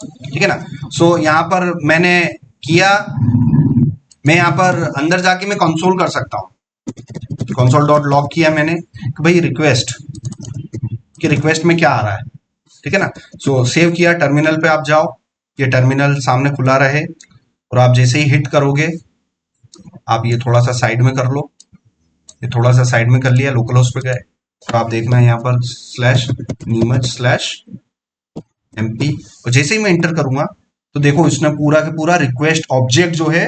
ठीक है ना। सो यहां पर मैंने किया, मैं यहां पर अंदर जाके मैं कंसोल कर सकता हूं, कंसोल डॉट लॉग किया मैंने कि भाई रिक्वेस्ट, कि रिक्वेस्ट में क्या आ रहा है, ठीक है ना। सो सेव किया, टर्मिनल पे आप जाओ, ये टर्मिनल सामने खुला रहे, और आप जैसे ही हिट करोगे, आप ये थोड़ा सा साइड में कर लो, ये थोड़ा सा साइड में कर लिया, लोकल होस्ट पे गए, तो आप देखना है यहाँ पर स्लैश नीमच स्लैश एमपी, और जैसे ही मैं इंटर करूंगा तो देखो इसने पूरा के पूरा रिक्वेस्ट ऑब्जेक्ट जो है,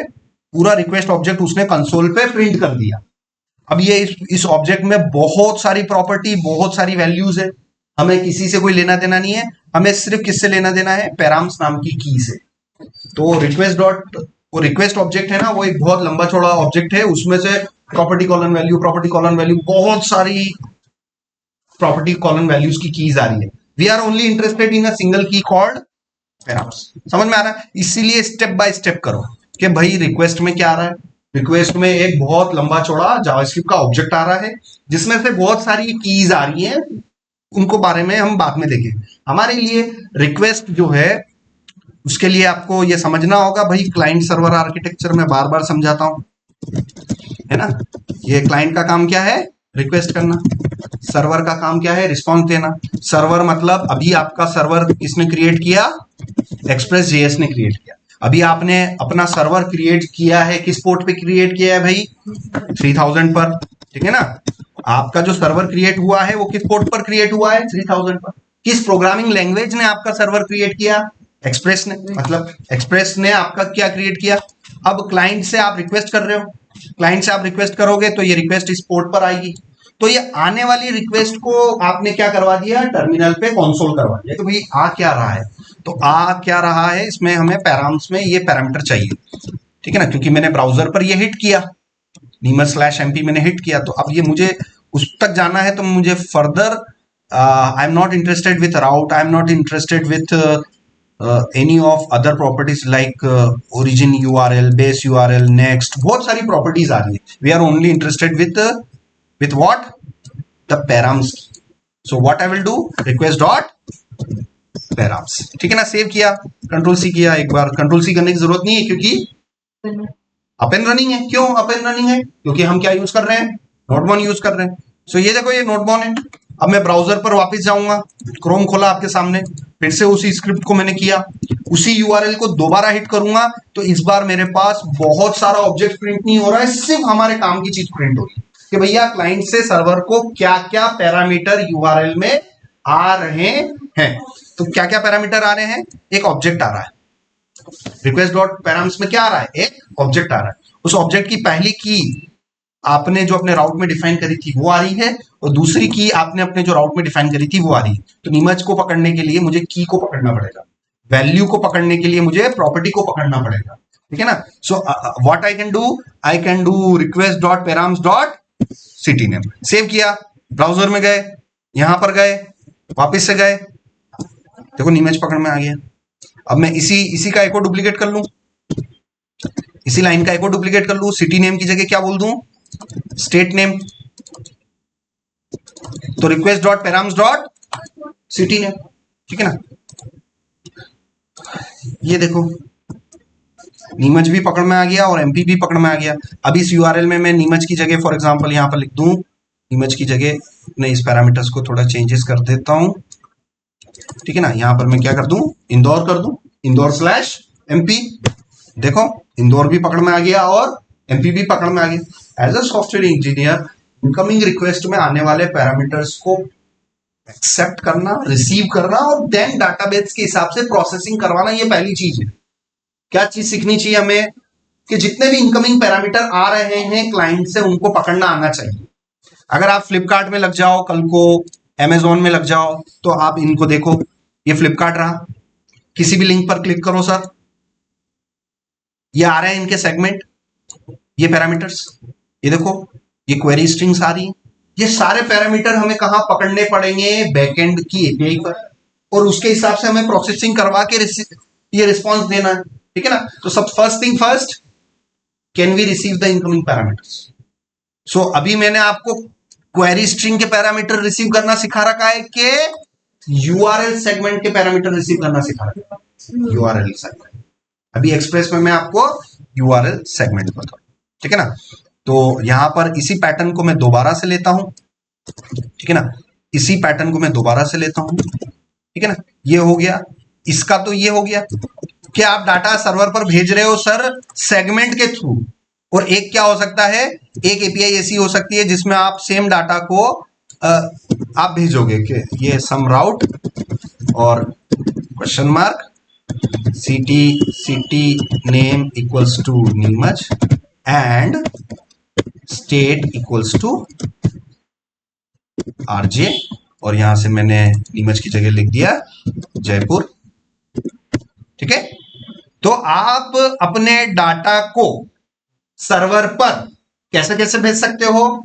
पूरा रिक्वेस्ट ऑब्जेक्ट उसने कंसोल पे प्रिंट कर दिया। अब ये इस ऑब्जेक्ट में बहुत सारी प्रॉपर्टी, बहुत सारी वैल्यूज है, हमें किसी से कोई लेना देना नहीं है, हमें सिर्फ किससे लेना देना है, पैराम्स नाम की की से। तो रिक्वेस्ट डॉट, वो रिक्वेस्ट ऑब्जेक्ट है ना, वो एक बहुत लंबा चौड़ा ऑब्जेक्ट है, उसमें से property colon value, property colon value, बहुत सारी प्रॉपर्टी कॉलन वैल्यूज की कीज आ रही है। We are only interested in a single key called params. समझ में आ रहा है? इसीलिए स्टेप बाय स्टेप करो कि भाई रिक्वेस्ट में क्या आ रहा है। रिक्वेस्ट में एक बहुत लंबा चौड़ा जावास्क्रिप्ट का ऑब्जेक्ट आ रहा है जिसमें से बहुत सारी कीज आ रही हैं, उनको बारे में हम बाद में देखेंगे। हमारे लिए रिक्वेस्ट जो है उसके लिए आपको ये समझना होगा भाई, क्लाइंट सर्वर आर्किटेक्चर में बार बार समझाता हूं, है ना। ये क्लाइंट का काम क्या है? रिक्वेस्ट करना। सर्वर का काम क्या है? रिस्पॉन्स देना। सर्वर मतलब अभी आपका सर्वर किसने क्रिएट किया? एक्सप्रेस जेएस ने क्रिएट किया। अभी आपने अपना सर्वर क्रिएट किया है, किस पोर्ट पे क्रिएट किया है भाई? 3000 पर, ठीक है ना। आपका जो सर्वर क्रिएट हुआ है वो किस पोर्ट पर क्रिएट हुआ है? 3000 पर। किस प्रोग्रामिंग लैंग्वेज ने आपका सर्वर क्रिएट किया? एक्सप्रेस ने। मतलब एक्सप्रेस ने आपका क्या क्रिएट किया। अब क्लाइंट से आप रिक्वेस्ट कर रहे हो, क्लाइंट से आप रिक्वेस्ट करोगे तो ये रिक्वेस्ट इस पोर्ट पर आएगी। तो ये आने वाली रिक्वेस्ट को आपने क्या करवा दिया? टर्मिनल पे कंसोल करवा दिया। तो भाई आ क्या रहा है? तो आ क्या रहा है इसमें? हमें पैराम्स में ये पैरामीटर चाहिए, ठीक है ना, क्योंकि मैंने ब्राउजर पर ये हिट किया, नीमच/mp मैंने हिट किया। तो अब ये मुझे उस तक जाना है, तो मुझे further I am not interested with route, I am not interested with any of other properties like origin URL, base URL, next, बहुत सारी प्रॉपर्टीज आ रही है। We are only interested with what? The params. So what I will do? Request dot params, ठीक है ना। Save किया, control C किया। एक बार कंट्रोल सी करने की जरूरत नहीं है क्योंकि अप एंड रनिंग है। क्यों अप एंड रनिंग है? क्योंकि हम क्या यूज कर रहे हैं? नोटबॉन यूज कर रहे हैं। सो ये देखो, ये नोटबॉन है। अब मैं ब्राउजर पर वापस जाऊंगा, क्रोम खोला आपके सामने, फिर से उसी स्क्रिप्ट को मैंने किया, उसी यूआरएल को दोबारा हिट करूंगा, तो इस बार मेरे पास बहुत सारा ऑब्जेक्ट प्रिंट नहीं हो रहा है, सिर्फ हमारे काम की चीज प्रिंट हो रही है कि भैया क्लाइंट से सर्वर को क्या क्या पैरामीटर यूआरएल में आ रहे हैं। तो क्या क्या पैरामीटर आ रहे हैं? एक ऑब्जेक्ट आ रहा है, रिक्वेस्ट डॉट पैराम्स में क्या आ रहा है? एक ऑब्जेक्ट आ रहा है। उस ऑब्जेक्ट की पहली की आपने जो अपने राउट में डिफाइन करी थी वो आ रही है, और दूसरी की आपने अपने जो राउट में डिफाइन करी थी वो आ रही है। तो नीमच को पकड़ने के लिए मुझे की को पकड़ना पड़ेगा, वैल्यू को पकड़ने के लिए मुझे प्रॉपर्टी को पकड़ना पड़ेगा, ठीक है ना। सो what I can do request dot params dot city name. Save किया, ब्राउजर में गए, यहां पर गए, वापिस से गए, देखो नीमच पकड़ में आ गया। अब मैं इसी का एक और डुप्लीकेट कर लूं, इसी लाइन का एक और डुप्लीकेट कर लूं, सिटी नेम की जगह क्या बोल दूं? State name. तो request dot params dot city name, ठीक है ना। ये देखो नीमच भी पकड़ में आ गया और एमपी भी पकड़ में आ गया। अब इस यूआरएल में मैं नीमच की जगह फॉर एग्जांपल यहां पर लिख दूं, नीमच की जगह मैं इस पैरामीटर्स को थोड़ा चेंजेस कर देता हूं, ठीक है ना। यहां पर मैं क्या कर दूं? इंदौर कर दूं, इंदौर/एमपी। देखो इंदौर भी पकड़ में आ गया और एमपी भी पकड़ में आ गया। As a software engineer, incoming request में आने वाले पैरामीटर्स को एक्सेप्ट करना, रिसीव करना और देन डाटाबेस के हिसाब से प्रोसेसिंग करवाना, ये पहली चीज है। क्या चीज सीखनी चाहिए हमें? कि जितने भी इनकमिंग पैरामीटर आ रहे हैं क्लाइंट से, उनको पकड़ना आना चाहिए। अगर आप फ्लिपकार्ट में लग जाओ कल को, अमेजोन में लग जाओ, तो आप इनको देखो, ये फ्लिपकार्ट रहा, किसी भी लिंक पर क्लिक करो सर, ये आ रहे हैं इनके सेगमेंट, ये पैरामीटर्स, ये देखो ये क्वेरी स्ट्रिंग्स आ रही है। ये सारे पैरामीटर हमें कहां पकड़ने पड़ेंगे? बैकएंड की एपीआई पर, और उसके हिसाब से हमें प्रोसेसिंग करवा के ये रिस्पॉन्स देना है, ठीक है ना। तो सब first thing first, can we receive the incoming parameters. So अभी मैंने आपको क्वेरी स्ट्रिंग के पैरामीटर रिसीव करना सिखा रखा है कि यूआरएल सेगमेंट के पैरामीटर रिसीव करना सिखा रखा है। यूआरएल सेगमेंट, अभी एक्सप्रेस में मैं आपको यूआरएल सेगमेंट बताऊं, ठीक है ना। तो यहां पर इसी पैटर्न को मैं दोबारा से लेता हूं, ठीक है ना, इसी पैटर्न को मैं दोबारा से लेता हूं, ठीक है ना। ये हो गया, इसका तो ये हो गया कि आप डाटा सर्वर पर भेज रहे हो सर सेगमेंट के थ्रू, और एक क्या हो सकता है, एक एपीआई ऐसी हो सकती है जिसमें आप सेम डाटा को आप भेजोगे कि ये सम राउट और question mark city name equals to Neemuch and state equals to RJ, और यहां से मैंने नीमच की जगह लिख दिया जयपुर, ठीक है। तो आप अपने डाटा को सर्वर पर कैसे कैसे भेज सकते हो?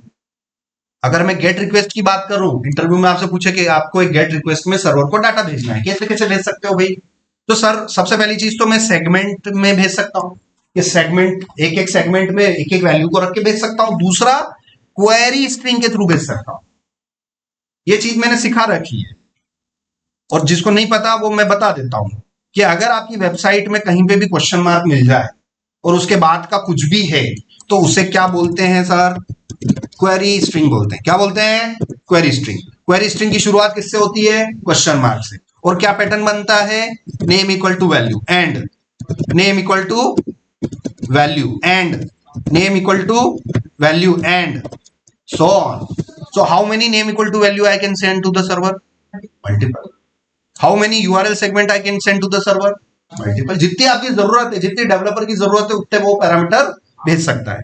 अगर मैं गेट रिक्वेस्ट की बात करूं, इंटरव्यू में आपसे पूछे कि आपको एक गेट रिक्वेस्ट में सर्वर को डाटा भेजना है, कैसे कैसे भेज सकते हो भाई? तो सर सबसे पहली चीज तो मैं सेगमेंट में भेज सकता हूं, ये सेगमेंट एक एक सेगमेंट में एक एक वैल्यू को रख के भेज सकता हूं। दूसरा क्वेरी स्ट्रिंग के थ्रू भेज सकता हूं, ये चीज मैंने सिखा रखी है। और जिसको नहीं पता वो मैं बता देता हूं कि अगर आपकी वेबसाइट में कहीं पे भी क्वेश्चन मार्क मिल जाए और उसके बाद का कुछ भी है तो उसे क्या बोलते हैं सर? क्वेरी स्ट्रिंग बोलते हैं। क्या बोलते हैं? Query string. क्वेरी स्ट्रिंग की शुरुआत किससे होती है? क्वेश्चन मार्क से। और क्या पैटर्न बनता है? Name equal to value and name equal to value and name equal to value and so on. So how many name equal to value I can send to the server? Multiple. How many URL segment I can send to the server? Multiple. जितनी आपकी जरूरत है, जितनी developer की जरूरत है, उतने वो पैरामीटर भेज सकता है।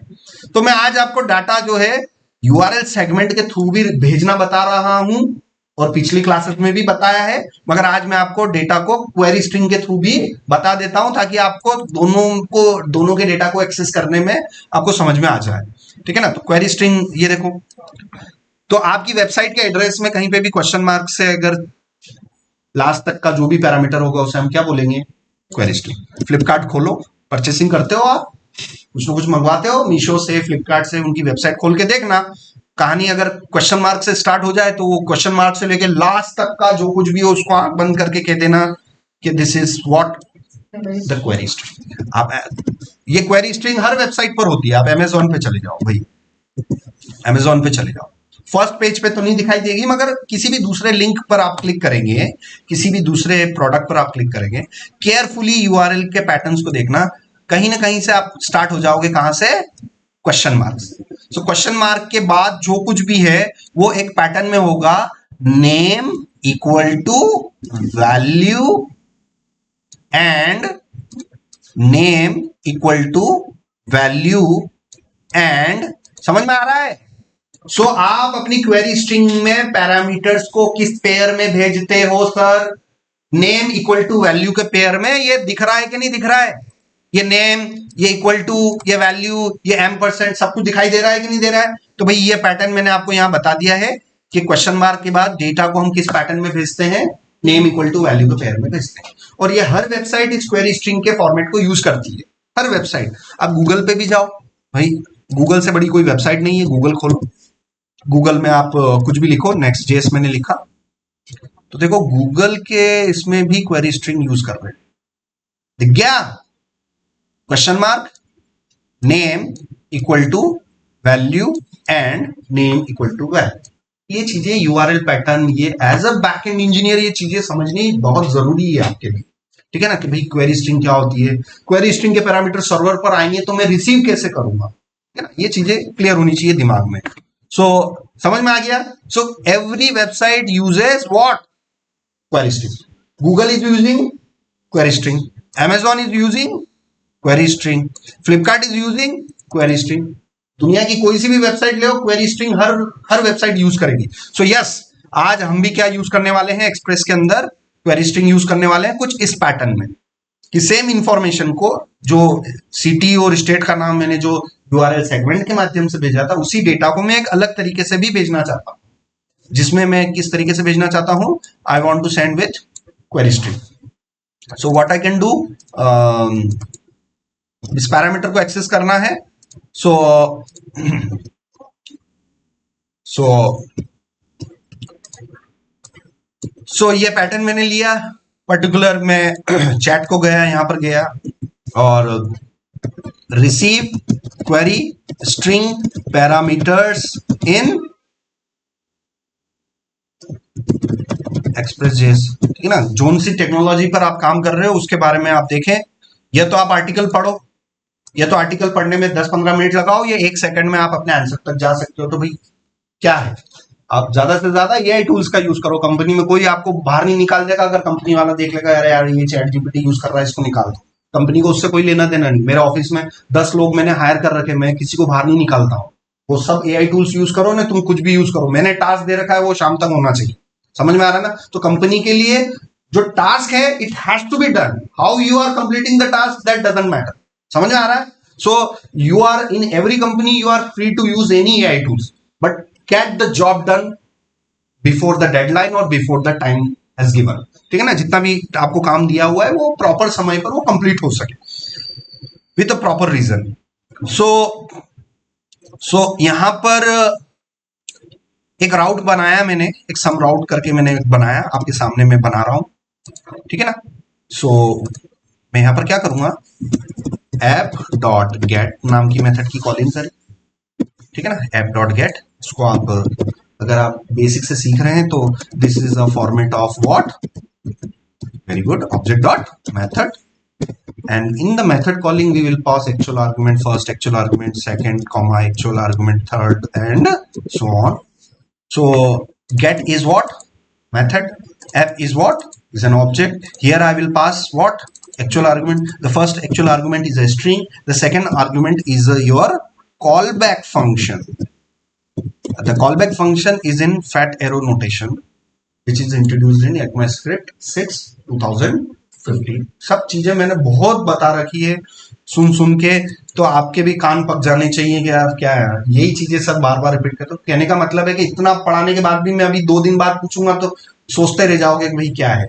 तो मैं आज आपको डाटा जो है URL सेगमेंट के थ्रू भी भेजना बता रहा हूं और पिछली क्लासेस में भी बताया है, मगर आज मैं आपको डेटा को क्वेरी स्ट्रिंग के थ्रू भी बता देता हूं ताकि आपको दोनों के डेटा को एक्सेस करने में आपको समझ में आ जाए। ठीक है ना? तो क्वेरी स्ट्रिंग ये देखो, तो आपकी वेबसाइट के एड्रेस में कहीं पे भी क्वेश्चन मार्क से अगर लास्ट तक का जो भी पैरामीटर होगा उसे हम क्या बोलेंगे? Query string. फ्लिपकार्ट खोलो, परचेसिंग करते हो आप, कुछ ना कुछ मंगवाते हो मीशो से, फ्लिपकार्ट से, उनकी वेबसाइट खोल के देखना, कहानी अगर क्वेश्चन मार्क से स्टार्ट हो जाए तो वो क्वेश्चन मार्क से लेके लास्ट तक का जो कुछ भी हो उसको आंख बंद करके कह देना कि this is what the query string. आप ये क्वेरी स्ट्रिंग हर वेबसाइट पर होती है। आप अमेजोन पे चले जाओ भाई, अमेजोन पे चले जाओ, फर्स्ट पेज पे तो नहीं दिखाई देगी, मगर किसी भी दूसरे लिंक पर आप क्लिक करेंगे, किसी भी दूसरे प्रोडक्ट पर आप क्लिक करेंगे, केयरफुली यूआरएल के पैटर्न्स को देखना, कहीं ना कहीं से आप स्टार्ट हो जाओगे कहां से? क्वेश्चन मार्क से। सो क्वेश्चन मार्क के बाद जो कुछ भी है वो एक पैटर्न में होगा, name equal to value and name equal to value and. समझ में आ रहा है? सो आप अपनी क्वेरी स्ट्रिंग में पैरामीटर्स को किस पेयर में भेजते हो sir? Name equal to value के पेयर में। ये दिख रहा है कि नहीं दिख रहा है? ये नेम, ये इक्वल टू, ये वैल्यू, ये %, सब कुछ दिखाई दे रहा है कि नहीं दे रहा है? तो भाई ये पैटर्न मैंने आपको यहां बता दिया है कि क्वेश्चन मार्क के बाद डेटा को हम किस पैटर्न में भेजते हैं? नेम इक्वल टू वैल्यू के पेयर में भेजते हैं। और ये हर वेबसाइट इस क्वेरी स्ट्रिंग के फॉर्मेट को यूज करती है, हर वेबसाइट। आप गूगल पे भी जाओ भाई, गूगल से बड़ी कोई वेबसाइट नहीं है, गूगल खोलो, गूगल में आप कुछ भी लिखो, नेक्स्ट जेएस मैंने लिखा, तो देखो गूगल के इसमें भी क्वेरी स्ट्रिंग यूज कर रहे हैं। दिख गया? Question mark, name equal to value and name equal to value. ये चीजें यूआरएल पैटर्न, ये एज अ बैकएंड इंजीनियर ये चीजें समझनी बहुत जरूरी है आपके लिए। ठीक है ना? कि भाई क्वेरी स्ट्रिंग क्या होती है, क्वेरी स्ट्रिंग के पैरामीटर सर्वर पर आएंगे तो मैं रिसीव कैसे करूंगा, है ना? ये चीजें क्लियर होनी चाहिए दिमाग में। सो समझ में आ गया? So every website uses what? Query string. Google is using query string, Amazon is using query string, Flipkart is using query string। दुनिया की कोई सी भी वेबसाइट ले, क्वेरी स्ट्रिंग हर वेबसाइट यूज करेगी। सो यस, आज हम भी क्या यूज करने वाले हैं? एक्सप्रेस के अंदर क्वेरी स्ट्रिंग यूज करने वाले हैं, कुछ इस पैटर्न में कि सेम इंफॉर्मेशन को, जो सिटी और स्टेट का नाम मैंने जो यूआरएल सेगमेंट के माध्यम से भेजा था, उसी डेटा को मैं एक अलग तरीके से भी भेजना चाहता हूं, जिसमें मैं किस तरीके से भेजना चाहता हूं? I want to send with query string. So what I can do, इस पैरामीटर को एक्सेस करना है। सो ये पैटर्न मैंने लिया, पर्टिकुलर मैं चैट को गया, यहां पर गया और receive query string parameters Inn Express JS. ठीक है ना? जोन सी टेक्नोलॉजी पर आप काम कर रहे हो उसके बारे में आप देखें। यह तो आप आर्टिकल पढ़ो, या तो आर्टिकल पढ़ने में 10-15 मिनट लगाओ, या 1 सेकंड में आप अपने आंसर तक जा सकते हो। तो भाई क्या है, आप ज्यादा से ज्यादा एआई टूल्स का यूज करो। कंपनी में कोई आपको बाहर नहीं निकाल देगा अगर कंपनी वाला देख लेगा अरे यार ये चैट जीपीटी यूज कर रहा है, इसको निकाल दो। कंपनी को उससे कोई लेना देना नहीं। मेरे ऑफिस में 10 लोग मैंने हायर कर रखे, मैं किसी को बाहर नहीं निकालता हूँ। वो सब एआई टूल्स यूज करो ना, तुम कुछ भी यूज करो, मैंने टास्क दे रखा है वो शाम तक होना चाहिए। समझ में आ रहा है ना? तो कंपनी के लिए जो टास्क है it has to be done, how you are completing the task that doesn't matter. समझ में आ रहा है? So you are in every company you are free to use any AI tools, but get the job done before the deadline और before the time has given. ठीक है ना, जितना भी आपको काम दिया हुआ है वो प्रॉपर समय पर वो कंप्लीट हो सके विद अ प्रॉपर रीजन। सो यहां पर एक राउट बनाया मैंने, एक सम राउट करके मैंने बनाया, आपके सामने मैं बना रहा हूं। ठीक है ना। सो मैं यहां पर क्या करूंगा, ऐप डॉट गेट नाम की मेथड की कॉलिंग करें। ठीक है ना, ऐप डॉट गेट। इसको आप अगर आप बेसिक से सीख रहे हैं तो this is a format of what, very good, object dot method, and in the method calling we will pass actual argument first, actual argument second, comma, actual argument third, and so on. So get is what, method. App is what, is an object. Here I will pass what, actual argument. The first actual argument is a string, the second argument is your callback function. The callback function is in fat arrow notation which is introduced in ECMAScript 6 2015। सब चीजें मैंने बहुत बता रखी है, सुन के तो आपके भी कान पक जाने चाहिए कि यार क्या है, यही चीजें सब बार बार रिपीट करते। तो कहने का मतलब है कि इतना पढ़ाने के बाद भी मैं अभी 2 दिन बाद पूछूंगा तो सोचते रह जाओगे कि भाई क्या है।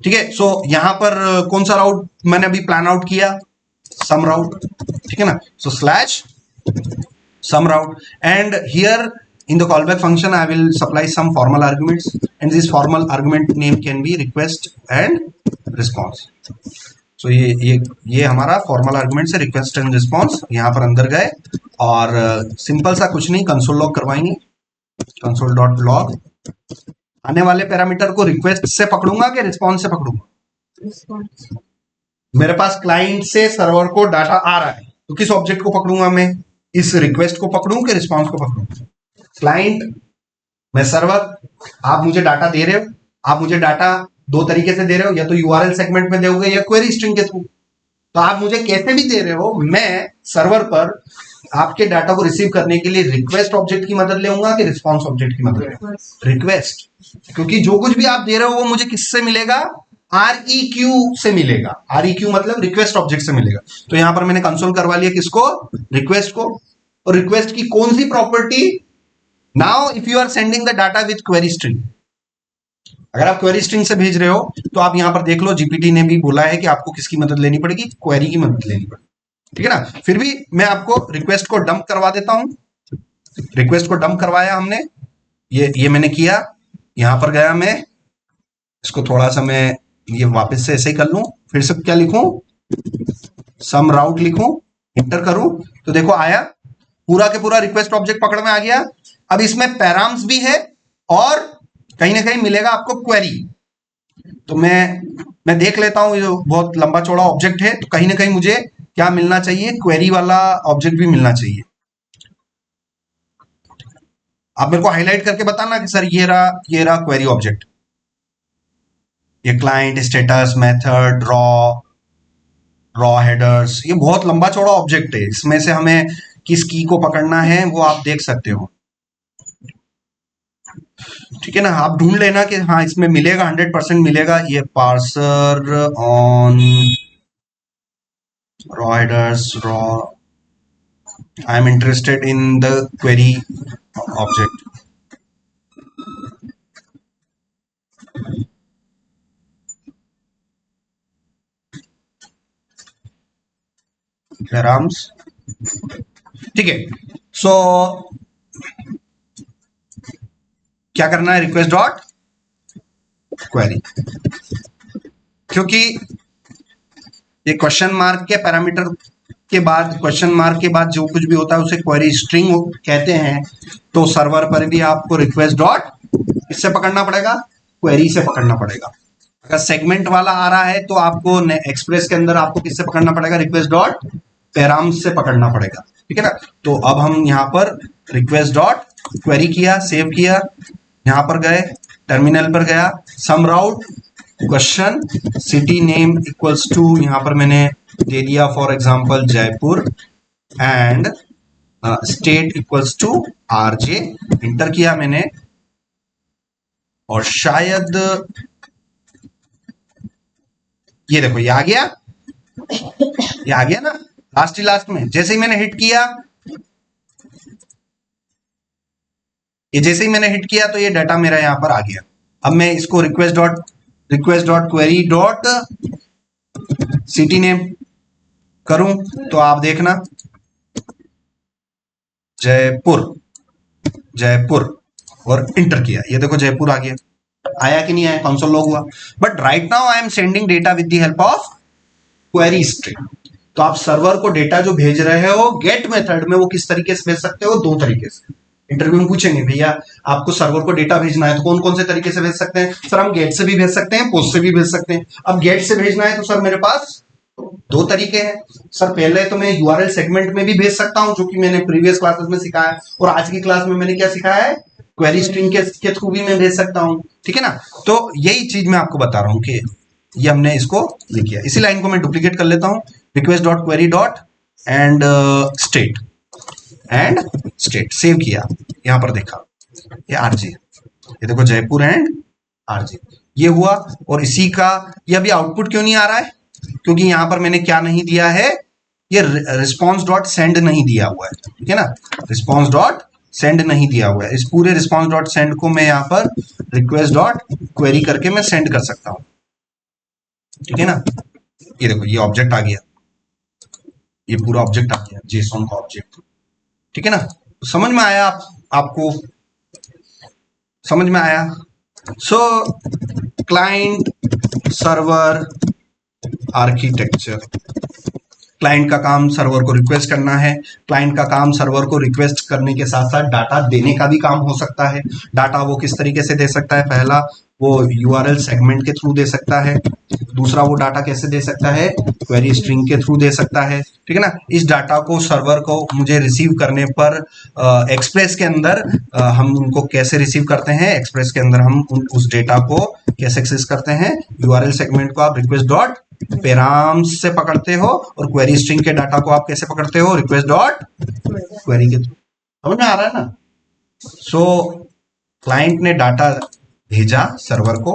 ठीक है। सो यहां पर कौन सा राउट मैंने अभी प्लान आउट किया, सम राउट। ठीक है ना। सो slash sum route, and here in the callback function I will supply some formal arguments, and this formal argument name can be request and response. so ये हमारा formal argument से request and response यहाँ पर अंदर गए, और simple सा कुछ नहीं, कंसोल लॉग करवाएंगे, कंसोल डॉट लॉग। आने वाले पैरामीटर को रिक्वेस्ट से पकड़ूंगा कि रिस्पॉन्स से पकड़ूंगा, मेरे पास क्लाइंट से सर्वर को डाटा आ रहा है तो किस ऑब्जेक्ट को पकड़ूंगा मैं, इस रिक्वेस्ट को पकड़ूं कि रिस्पांस को पकड़ूं। क्लाइंट, मैं सर्वर, आप मुझे डाटा दे रहे हो, आप मुझे डाटा 2 तरीके से दे रहे हो, या तो यूआरएल सेगमेंट में दोगे या क्वेरी स्ट्रिंग के थ्रू। तो आप मुझे कैसे भी दे रहे हो, मैं सर्वर पर आपके डाटा को रिसीव करने के लिए रिक्वेस्ट ऑब्जेक्ट की मदद लेऊंगा कि रिस्पॉन्स ऑब्जेक्ट की मदद लेऊंगा, रिक्वेस्ट। क्योंकि जो कुछ भी आप दे रहे हो वो मुझे किससे मिलेगा, REQ से मिलेगा। REQ मतलब रिक्वेस्ट ऑब्जेक्ट से मिलेगा। तो यहां पर मैंने कंसोल करवा लिया किसको, रिक्वेस्ट को। और रिक्वेस्ट की कौन सी property, now if you are sending the data with query string, अगर आप क्वेरी स्ट्रिंग से भेज रहे हो तो आप यहां पर देख लो, जीपीटी ने भी बोला है कि आपको किसकी मदद लेनी पड़ेगी, क्वेरी की मदद लेनी पड़ेगी। ठीक है ना। फिर भी मैं आपको रिक्वेस्ट को डंप करवा देता हूं। रिक्वेस्ट को डंप करवाया हमने, ये मैंने किया। यहां पर गया मैं, इसको थोड़ा सा मैं ये वापस से ऐसे ही कर लूं, फिर से क्या लिखूं, सम राउट लिखूं, इंटर करूं तो देखो आया, पूरा के पूरा रिक्वेस्ट ऑब्जेक्ट पकड़ में आ गया। अब इसमें पैराम्स भी है और कहीं ना कहीं मिलेगा आपको क्वेरी। तो मैं देख लेता हूं, ये बहुत लंबा चौड़ा ऑब्जेक्ट है तो कहीं ना कहीं मुझे क्या मिलना चाहिए, क्वेरी वाला ऑब्जेक्ट भी मिलना चाहिए। आप मेरे को हाईलाइट करके बताना कि सर ये रहा क्वेरी ऑब्जेक्ट, ये client, status, method, raw headers, ये बहुत लंबा चौड़ा ऑब्जेक्ट है। इसमें से हमें किस की को पकड़ना है वो आप देख सकते हो। ठीक है ना, आप ढूंढ लेना कि हाँ इसमें मिलेगा, 100% मिलेगा। ये parser on raw headers, I am interested in the query object. Params, ठीक है। सो क्या करना है, रिक्वेस्ट डॉट क्वेरी, क्योंकि ये क्वेश्चन मार्क के पैरामीटर के बाद, क्वेश्चन मार्क के बाद जो कुछ भी होता है उसे क्वेरी स्ट्रिंग कहते हैं। तो सर्वर पर भी आपको रिक्वेस्ट डॉट इससे पकड़ना पड़ेगा, क्वेरी से पकड़ना पड़ेगा। अगर सेगमेंट वाला आ रहा है तो आपको एक्सप्रेस के अंदर आपको किससे पकड़ना पड़ेगा, रिक्वेस्ट डॉट पैराम्स से पकड़ना पड़ेगा। ठीक है ना। तो अब हम यहाँ पर रिक्वेस्ट डॉट क्वेरी किया, सेव किया, यहां पर गए, टर्मिनल पर गया, some route question city name equals to, यहां पर मैंने दे दिया for example Jaipur, and state equals to RJ, enter किया मैंने, और शायद ये देखो ये आ गया, ये आ गया ना लास्ट में। जैसे ही मैंने हिट किया ये जैसे ही मैंने हिट किया तो ये डाटा मेरा यहाँ पर आ गया। अब मैं इसको request dot query dot city name करूं तो आप देखना जयपुर जयपुर और इंटर किया, ये देखो जयपुर आ गया। आया कि नहीं आया, कंसोल लॉग हुआ। But right now I am sending data with the help of query string. तो आप सर्वर को डेटा जो भेज रहे हो गेट मेथड में, वो किस तरीके से भेज सकते हो? दो तरीके से। इंटरव्यू में पूछेंगे भैया आपको सर्वर को डेटा भेजना है तो कौन कौन से तरीके से भेज सकते हैं? सर हम गेट से भी भेज सकते हैं, पोस्ट से भी भेज सकते हैं। अब गेट से भेजना है तो सर मेरे पास दो तरीके हैं। सर पहले तो मैं यूआरएल सेगमेंट में भी भेज सकता हूं, जो कि मैंने प्रीवियस क्लासेस में सिखाया, और आज की क्लास में मैंने क्या सिखाया है, क्वेरी स्ट्रिंग के थ्रू भी मैं भेज सकता हूं। ठीक है ना? तो यही चीज मैं आपको बता रहा हूं कि ये हमने इसको ये किया। इसी लाइन को मैं डुप्लीकेट कर लेता हूं, request dot query dot and state save किया, यहां पर देखा ये आरजे, ये देखो जयपुर एंड आरजे ये हुआ। और इसी का ये अभी आउटपुट क्यों नहीं आ रहा है? क्योंकि यहां पर मैंने क्या नहीं दिया है, ये रिस्पॉन्स डॉट सेंड नहीं दिया हुआ है। ठीक है ना? रिस्पॉन्स डॉट सेंड नहीं दिया हुआ है। इस पूरे रिस्पॉन्स डॉट सेंड को मैं यहां पर रिक्वेस्ट डॉट क्वेरी करके मैं सेंड कर सकता हूं। ठीक है ना? ये देखो ये ऑब्जेक्ट आ गया, ये पूरा ऑब्जेक्ट आ गया, जेसॉन का ऑब्जेक्ट। ठीक है ना? समझ में आया आपको? समझ में आया? सो क्लाइंट सर्वर आर्किटेक्चर, क्लाइंट का काम सर्वर को रिक्वेस्ट करना है। क्लाइंट का काम सर्वर को रिक्वेस्ट करने के साथ साथ डाटा देने का भी काम हो सकता है। डाटा वो किस तरीके से दे सकता है? पहला वो यूआरएल सेगमेंट के थ्रू दे सकता है, दूसरा वो डाटा कैसे दे सकता है? क्वेरी स्ट्रिंग के थ्रू दे सकता है। ठीक है ना? इस डाटा को सर्वर को मुझे रिसीव करने पर एक्सप्रेस के अंदर हम उनको कैसे रिसीव करते हैं? एक्सप्रेस के अंदर हम उस डेटा को कैसे एक्सेस करते हैं? यूआरएल सेगमेंट को आप रिक्वेस्ट डॉट पैराम से पकड़ते हो और क्वेरी स्ट्रिंग के डाटा को आप कैसे पकड़ते हो? रिक्वेस्ट डॉट क्वेरी के थ्रू। समझ में आ रहा है ना? सो क्लाइंट ने डाटा भेजा सर्वर को,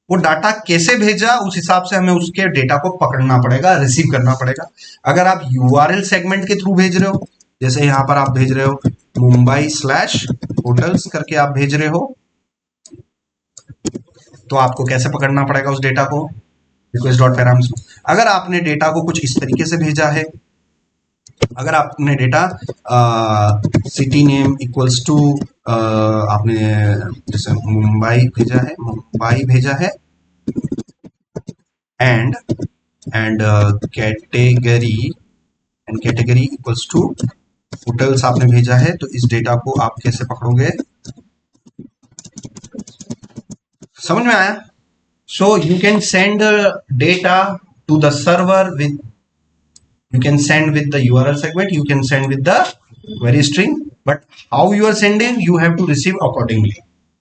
वो डाटा कैसे भेजा उस हिसाब से हमें उसके डेटा को पकड़ना पड़ेगा, रिसीव करना पड़ेगा। अगर आप यूआरएल सेगमेंट के थ्रू भेज रहे हो, जैसे यहां पर आप भेज रहे हो Mumbai/hotels करके आप भेज रहे हो, तो आपको कैसे पकड़ना पड़ेगा उस डेटा को? Request dot params. अगर आपने डेटा को कुछ इस तरीके से भेजा है, अगर आपने data city name equals to आपने जैसे मुंबई भेजा है and category equals to hotels आपने भेजा है, तो इस डेटा को आप कैसे पकड़ोगे? समझ में आया? So you can send data to the server with, you can send with the URL segment, you can send with the query string, but how you are sending, you have to receive accordingly.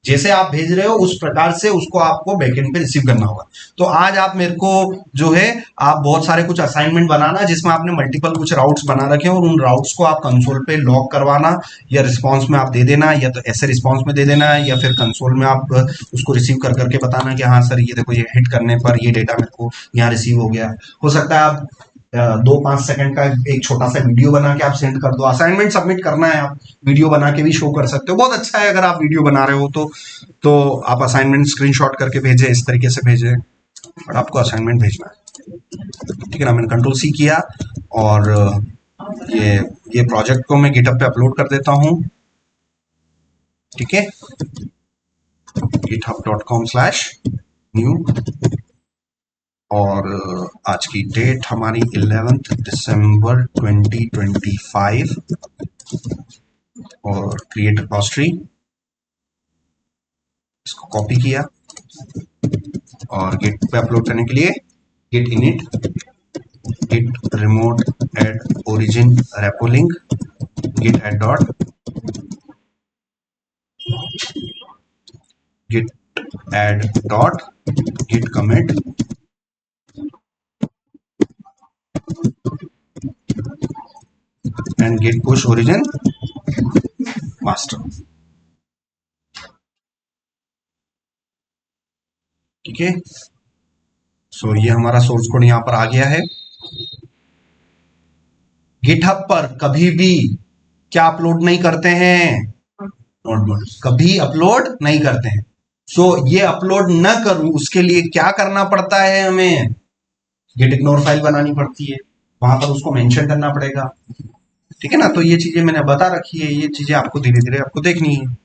जैसे आप भेज रहे हो उस प्रकार से उसको आपको बैकएंड पे रिसीव करना होगा। तो आज आप मेरे को जो है आप बहुत सारे कुछ असाइनमेंट बनाना जिसमें आपने मल्टीपल कुछ राउट्स बना रखे हैं और उन राउट्स को आप कंसोल पे लॉग करवाना, या रिस्पांस में आप दे देना, या तो ऐसे रिस्पांस में दे देना, या फिर कंसोल में आप उसको रिसीव कर करके बताना कि हाँ सर ये देखो ये हिट करने पर ये डेटा मेरे को यहाँ रिसीव हो गया। हो सकता है आप 2-5 सेकंड का एक छोटा सा वीडियो बना के आप सेंड कर दो। असाइनमेंट सबमिट करना है, आप वीडियो बना के भी शो कर सकते हो। बहुत अच्छा है अगर आप वीडियो बना रहे हो तो आप असाइनमेंट स्क्रीनशॉट करके भेजें, इस तरीके से भेजें, बट आपको असाइनमेंट भेजना है। ठीक है ना? मैंने कंट्रोल सी किया और ये प्रोजेक्ट को मैं गिटहब पे अपलोड कर देता हूँ। ठीक है? github.com/new और आज की डेट हमारी 11 दिसंबर 2025 और क्रिएट रिपॉजिटरी, इसको कॉपी किया और गिट पे अपलोड करने के लिए git init, git remote add origin repo link, git add dot, git add dot, git commit and git push origin master। ठीक है? सो ये हमारा सोर्स कोड यहां पर आ गया है। गिटहब पर कभी भी क्या अपलोड नहीं करते हैं? नोड कभी अपलोड नहीं करते हैं। सो ये अपलोड न करूं उसके लिए क्या करना पड़ता है, हमें गेट इग्नोर फाइल बनानी पड़ती है, वहां पर उसको मेंशन करना पड़ेगा। ठीक है ना, तो ये चीजें मैंने बता रखी है, ये चीजें आपको धीरे धीरे आपको देखनी है।